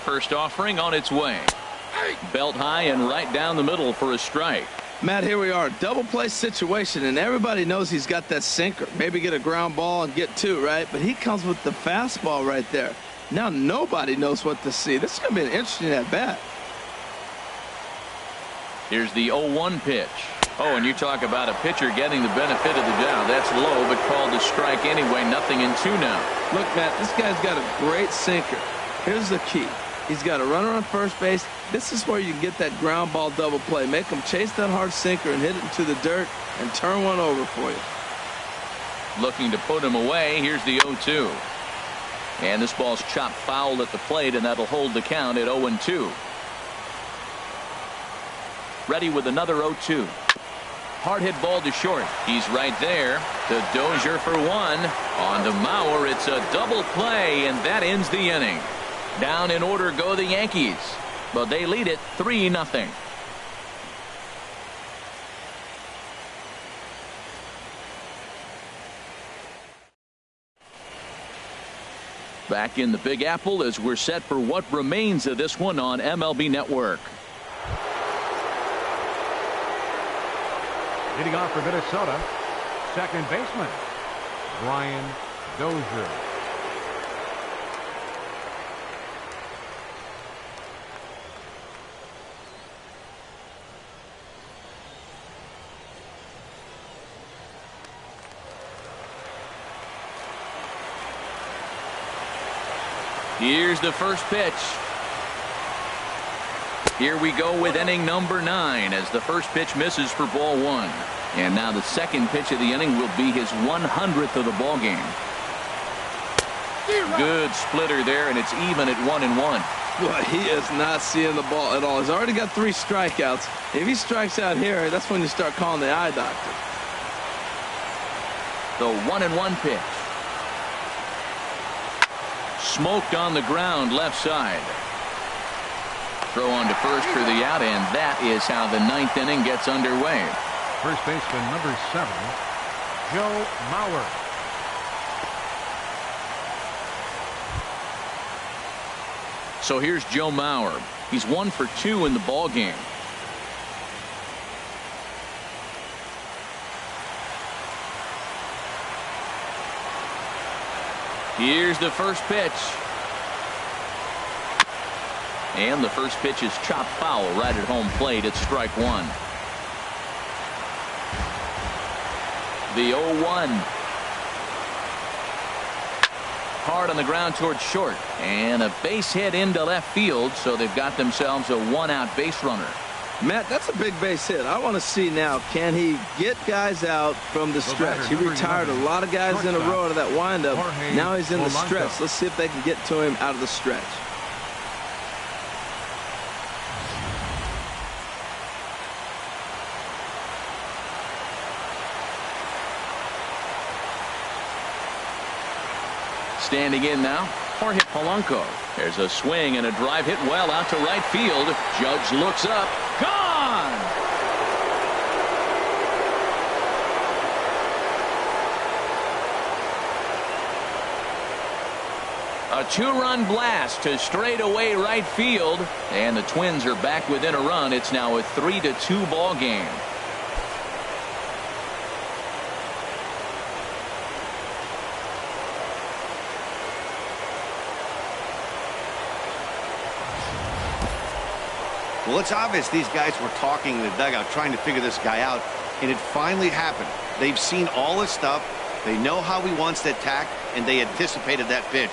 First offering on its way. Belt high and right down the middle for a strike. Matt, here we are, double play situation, and everybody knows he's got that sinker. Maybe get a ground ball and get 2, right? But he comes with the fastball right there. Now nobody knows what to see. This is going to be an interesting at bat. Here's the 0-1 pitch. Oh, and you talk about a pitcher getting the benefit of the doubt. That's low, but called a strike anyway. 0-2 now. Look, Matt, this guy's got a great sinker. Here's the key. He's got a runner on first base. This is where you get that ground ball double play. Make him chase that hard sinker and hit it into the dirt and turn one over for you. Looking to put him away. Here's the 0-2. And this ball's chopped foul at the plate, and that'll hold the count at 0-2. Ready with another 0-2. Hard hit ball to short. He's right there. To Dozier for 1. On to Mauer. It's a double play, and that ends the inning. Down in order go the Yankees, but they lead it 3-0. Back in the Big Apple as we're set for what remains of this one on MLB Network. Leading off for Minnesota, second baseman Brian Dozier. Here's the first pitch. Here we go with inning number 9 as the first pitch misses for ball 1. And now the second pitch of the inning will be his 100th of the ball game. Good splitter there, and it's even at 1-1. Boy, he is not seeing the ball at all. He's already got 3 strikeouts. If he strikes out here, that's when you start calling the eye doctor. The 1-1 pitch. Smoked on the ground left side. Throw on to first for the out, and that is how the 9th inning gets underway. First baseman number 7, Joe Mauer. So here's Joe Mauer. He's 1 for 2 in the ball game. Here's the first pitch. And the first pitch is chopped foul right at home plate. It's strike 1. The 0-1. Hard on the ground towards short. And a base hit into left field, so they've got themselves a 1-out base runner. Matt, that's a big base hit. I want to see now, can he get guys out from the stretch? He retired a lot of guys in a row out of that windup. Now he's in the stretch. Let's see if they can get to him out of the stretch. Standing in now, Jorge Polanco. There's a swing and a drive hit well out to right field. Judge looks up. Gone! A 2-run blast to straightaway right field. And the Twins are back within a run. It's now a 3-2 ball game. Well, it's obvious these guys were talking in the dugout trying to figure this guy out, and it finally happened. They've seen all his stuff. They know how he wants to attack, and they anticipated that pitch.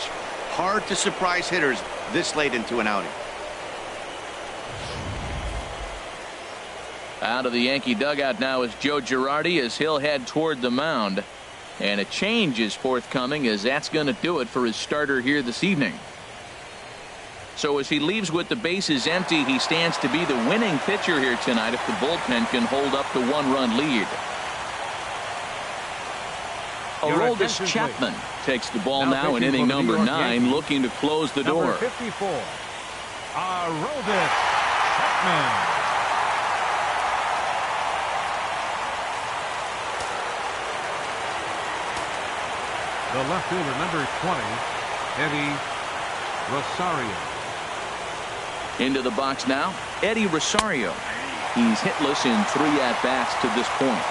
Hard to surprise hitters this late into an outing. Out of the Yankee dugout now is Joe Girardi as he'll head toward the mound. And a change is forthcoming, as that's going to do it for his starter here this evening. So as he leaves with the bases empty, he stands to be the winning pitcher here tonight if the bullpen can hold up the one-run lead. Aroldis Chapman takes the ball now in inning number 9, looking to close the door. Number 54, Aroldis Chapman. The left fielder, number 20, Eddie Rosario. Into the box now, Eddie Rosario. He's hitless in 3 at-bats to this point.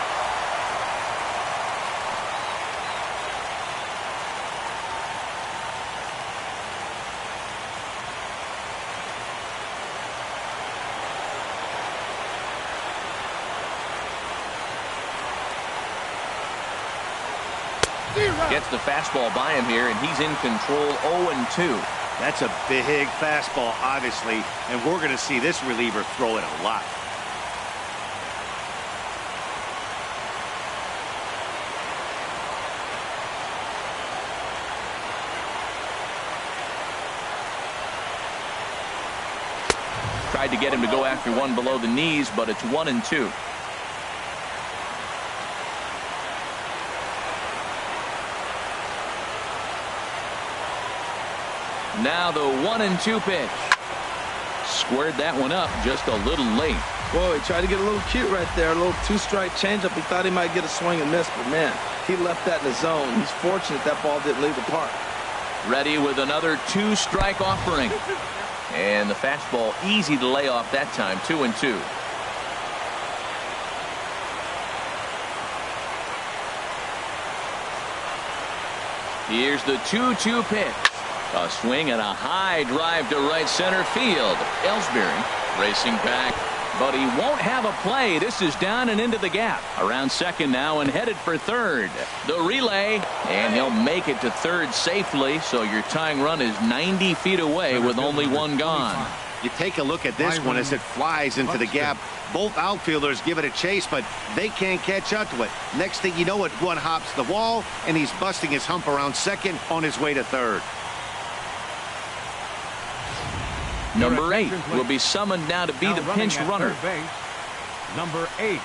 Gets the fastball by him here, and he's in control 0-2. That's a big fastball, obviously, and we're going to see this reliever throw it a lot. Tried to get him to go after one below the knees, but it's 1-2. Now the 1-2 pitch. Squared that one up just a little late. Boy, he tried to get a little cute right there. A little 2-strike changeup. He thought he might get a swing and miss, but man, he left that in the zone. He's fortunate that ball didn't leave the park. Ready with another 2-strike offering. And the fastball easy to lay off that time. 2-2. Here's the 2-2 pitch. A swing and a high drive to right center field. Ellsbury racing back, but he won't have a play. This is down and into the gap. Around second now and headed for third. The relay, and he'll make it to third safely, so your tying run is 90 feet away with only one gone. You take a look at this one as it flies into the gap. Both outfielders give it a chase, but they can't catch up to it. Next thing you know it, one hops the wall, and he's busting his hump around second on his way to third. Number 8 will be summoned now to be the pinch runner. Number 8.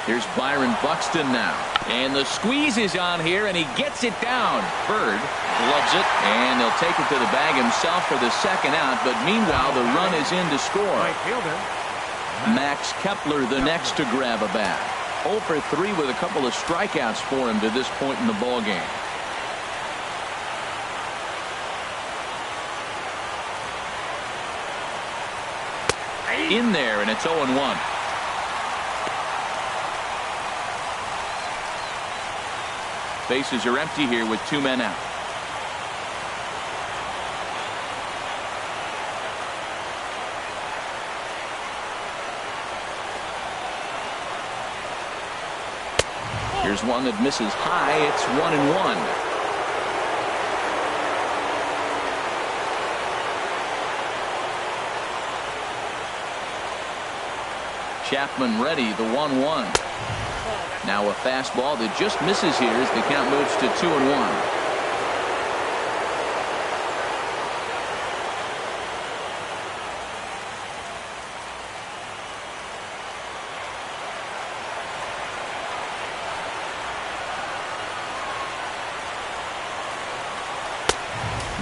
Here's Byron Buxton now. And the squeeze is on here, and he gets it down. Bird loves it, and he'll take it to the bag himself for the second out. But meanwhile, the run is in to score. Max Kepler the next to grab a bat. 0 for 3 with a couple of strikeouts for him to this point in the ball game. In there, and it's 0-1. Bases are empty here with 2 men out. Here's one that misses high. It's 1-1. Chapman ready, the 1-1. Now a fastball that just misses here as the count moves to 2-1.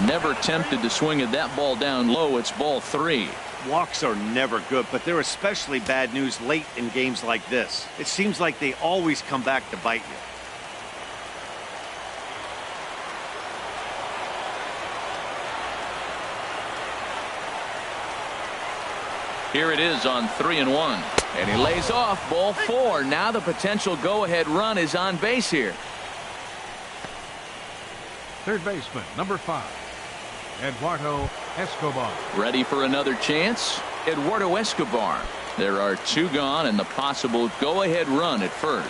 Never tempted to swing at that ball down low. It's ball 3. Walks are never good, but they're especially bad news late in games like this. It seems like they always come back to bite you. Here it is on 3-1. And he lays off ball 4. Now the potential go-ahead run is on base here. Third baseman, number 5, Eduardo Escobar. Ready for another chance. Eduardo Escobar. There are 2 gone and the possible go-ahead run at first.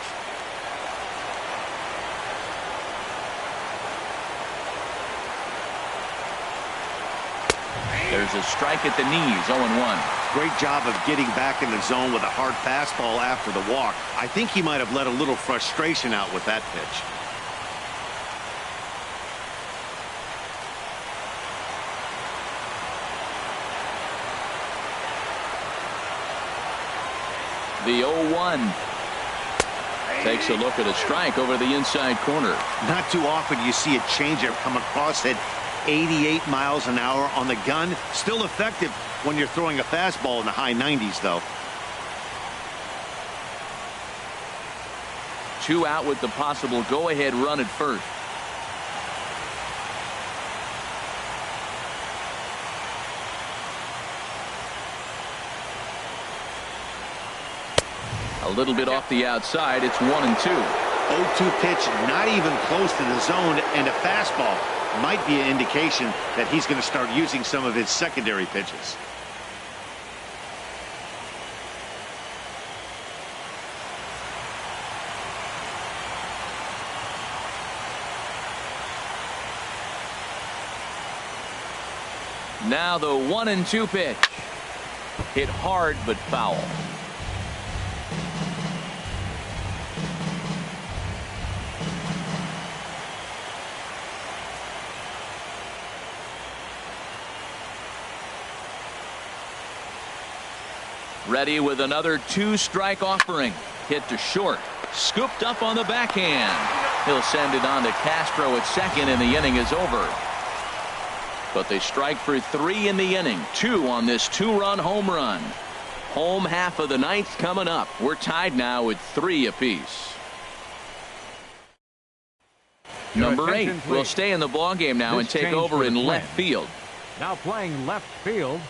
There's a strike at the knees, 0-1. Great job of getting back in the zone with a hard fastball after the walk. I think he might have let a little frustration out with that pitch. The 0-1. Takes a look at a strike over the inside corner. Not too often you see a changeup come across at 88 miles an hour on the gun. Still effective when you're throwing a fastball in the high 90s, though. 2 out with the possible go-ahead run at first. A little bit off the outside. It's 1-2. 0-2 pitch, not even close to the zone, and a fastball might be an indication that he's going to start using some of his secondary pitches. Now the 1-2 pitch. Hit hard but foul. Ready with another 2-strike offering. Hit to short. Scooped up on the backhand. He'll send it on to Castro at second, and the inning is over. But they strike for 3 in the inning. 2 on this 2-run home run. Home half of the 9th coming up. We're tied now with 3 apiece. Number 8 will stay in the ballgame now and take over in left field. Now playing left field,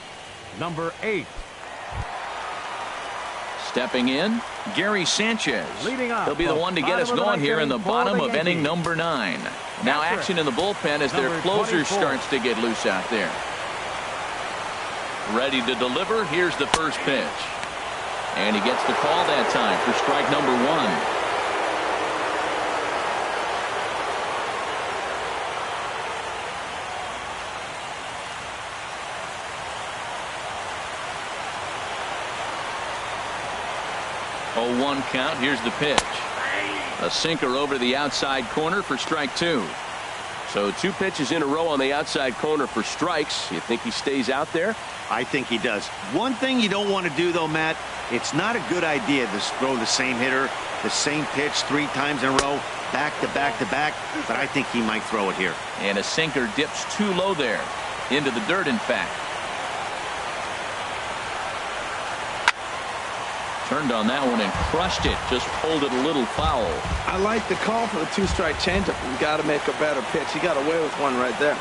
number 8. Stepping in, Gary Sanchez. Leading off, He'll be the one to get us going here in the bottom of inning number 9. Now action in the bullpen as their closer starts to get loose out there. Ready to deliver. Here's the first pitch. And he gets the call that time for strike number 1. Oh, 1 count. Here's the pitch. A sinker over the outside corner for strike 2. So 2 pitches in a row on the outside corner for strikes. You think he stays out there? I think he does. One thing you don't want to do, though, Matt, it's not a good idea to throw the same hitter, the same pitch 3 times in a row, back to back to back, but I think he might throw it here. And a sinker dips too low there. Into the dirt, in fact. Turned on that one and crushed it. Just pulled it a little foul. I like the call for the 2-strike changeup. You got to make a better pitch. He got away with one right there.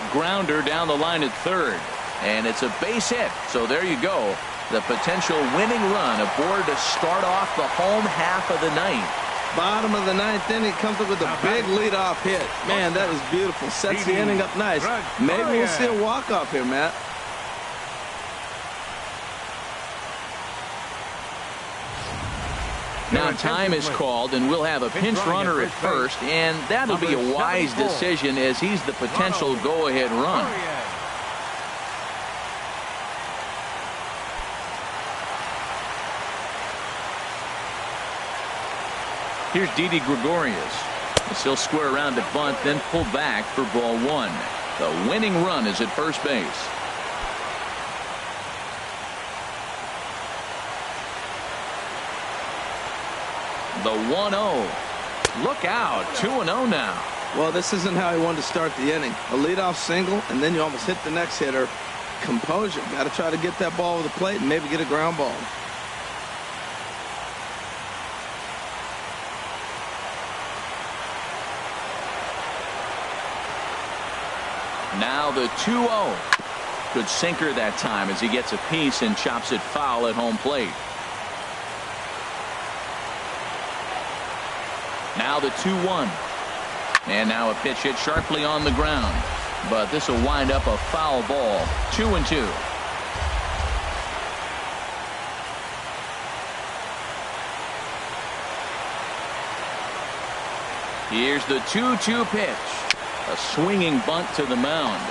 Grounder down the line at third. And it's a base hit. So there you go. The potential winning run aboard to start off the home half of the 9th. Bottom of the 9th inning, comes up with a big leadoff hit. Man, that is beautiful. Sets the inning up nice. Maybe we'll see a walk-off here, Matt. Now time is called, and we'll have a pinch runner at first, and that'll be a wise decision as he's the potential go-ahead run. Here's Didi Gregorius. He'll square around to bunt, then pull back for ball 1. The winning run is at first base. The 1-0. Look out. 2-0 now. Well, this isn't how he wanted to start the inning. A leadoff single, and then you almost hit the next hitter. Composure. Got to try to get that ball over the plate and maybe get a ground ball. Now the 2-0. Good sinker that time as he gets a piece and chops it foul at home plate. Now the 2-1. And now a pitch hit sharply on the ground. But this will wind up a foul ball. 2-2. Here's the 2-2 pitch. A swinging bunt to the mound.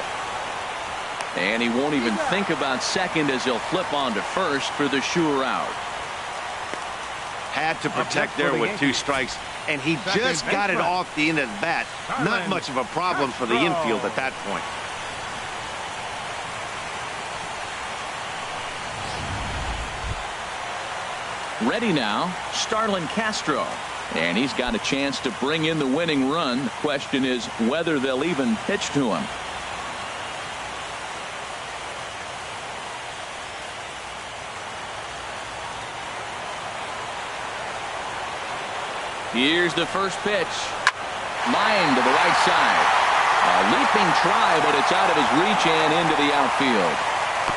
And he won't even think about second as he'll flip on to first for the sure out. Had to protect there with 2 strikes, and he just got it off the end of the bat. Not much of a problem for the infield at that point. Ready now, Starlin Castro. And he's got a chance to bring in the winning run. The question is whether they'll even pitch to him. Here's the first pitch. Line to the right side. A leaping try, but it's out of his reach and into the outfield.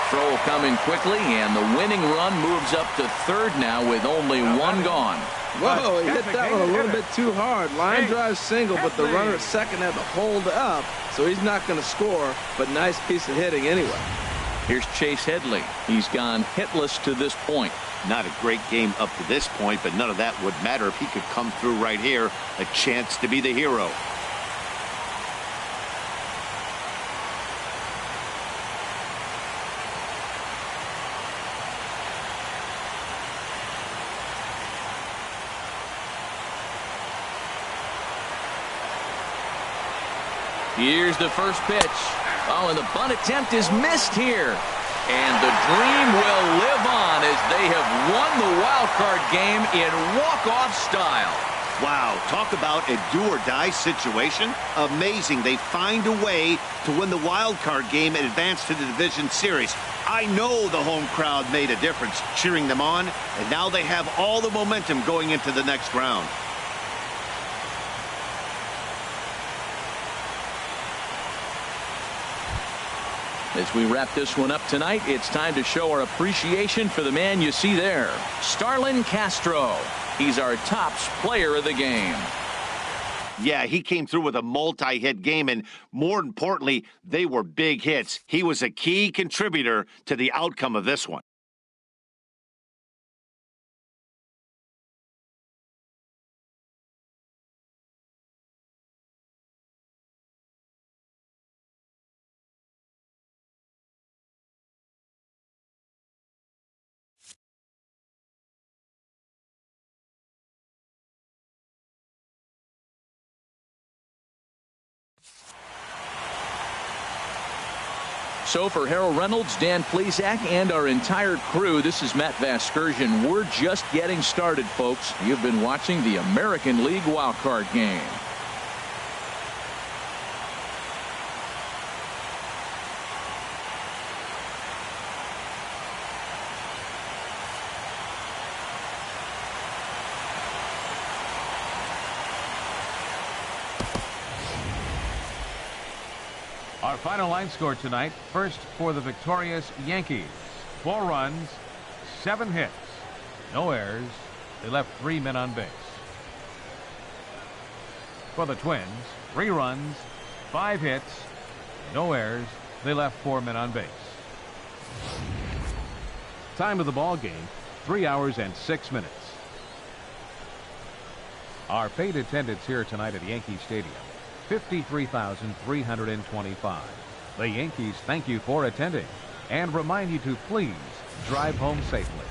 Throw coming quickly, and the winning run moves up to third now with only 1 gone. Whoa, he hit that one a little bit too hard. Line drive single, but the runner at second had to hold up, so he's not going to score, but nice piece of hitting anyway. Here's Chase Headley. He's gone hitless to this point. Not a great game up to this point, but none of that would matter if he could come through right here. A chance to be the hero. Here's the first pitch. Oh, and the bunt attempt is missed here. And the dream will live on as they have won the wild card game in walk-off style. Wow, talk about a do-or-die situation. Amazing. They find a way to win the wild card game and advance to the division series. I know the home crowd made a difference cheering them on, and now they have all the momentum going into the next round. As we wrap this one up tonight, it's time to show our appreciation for the man you see there, Starlin Castro. He's our tops player of the game. Yeah, he came through with a multi-hit game, and more importantly, they were big hits. He was a key contributor to the outcome of this one. So for Harold Reynolds, Dan Plesac, and our entire crew, this is Matt Vasgersian. We're just getting started, folks. You've been watching the American League wildcard game. Our final line score tonight, first for the victorious Yankees. 4 runs, 7 hits, no errors. They left 3 men on base. For the Twins, 3 runs, 5 hits, no errors. They left 4 men on base. Time of the ball game, 3 hours and 6 minutes. Our paid attendance here tonight at Yankee Stadium, 53,325. The Yankees thank you for attending and remind you to please drive home safely.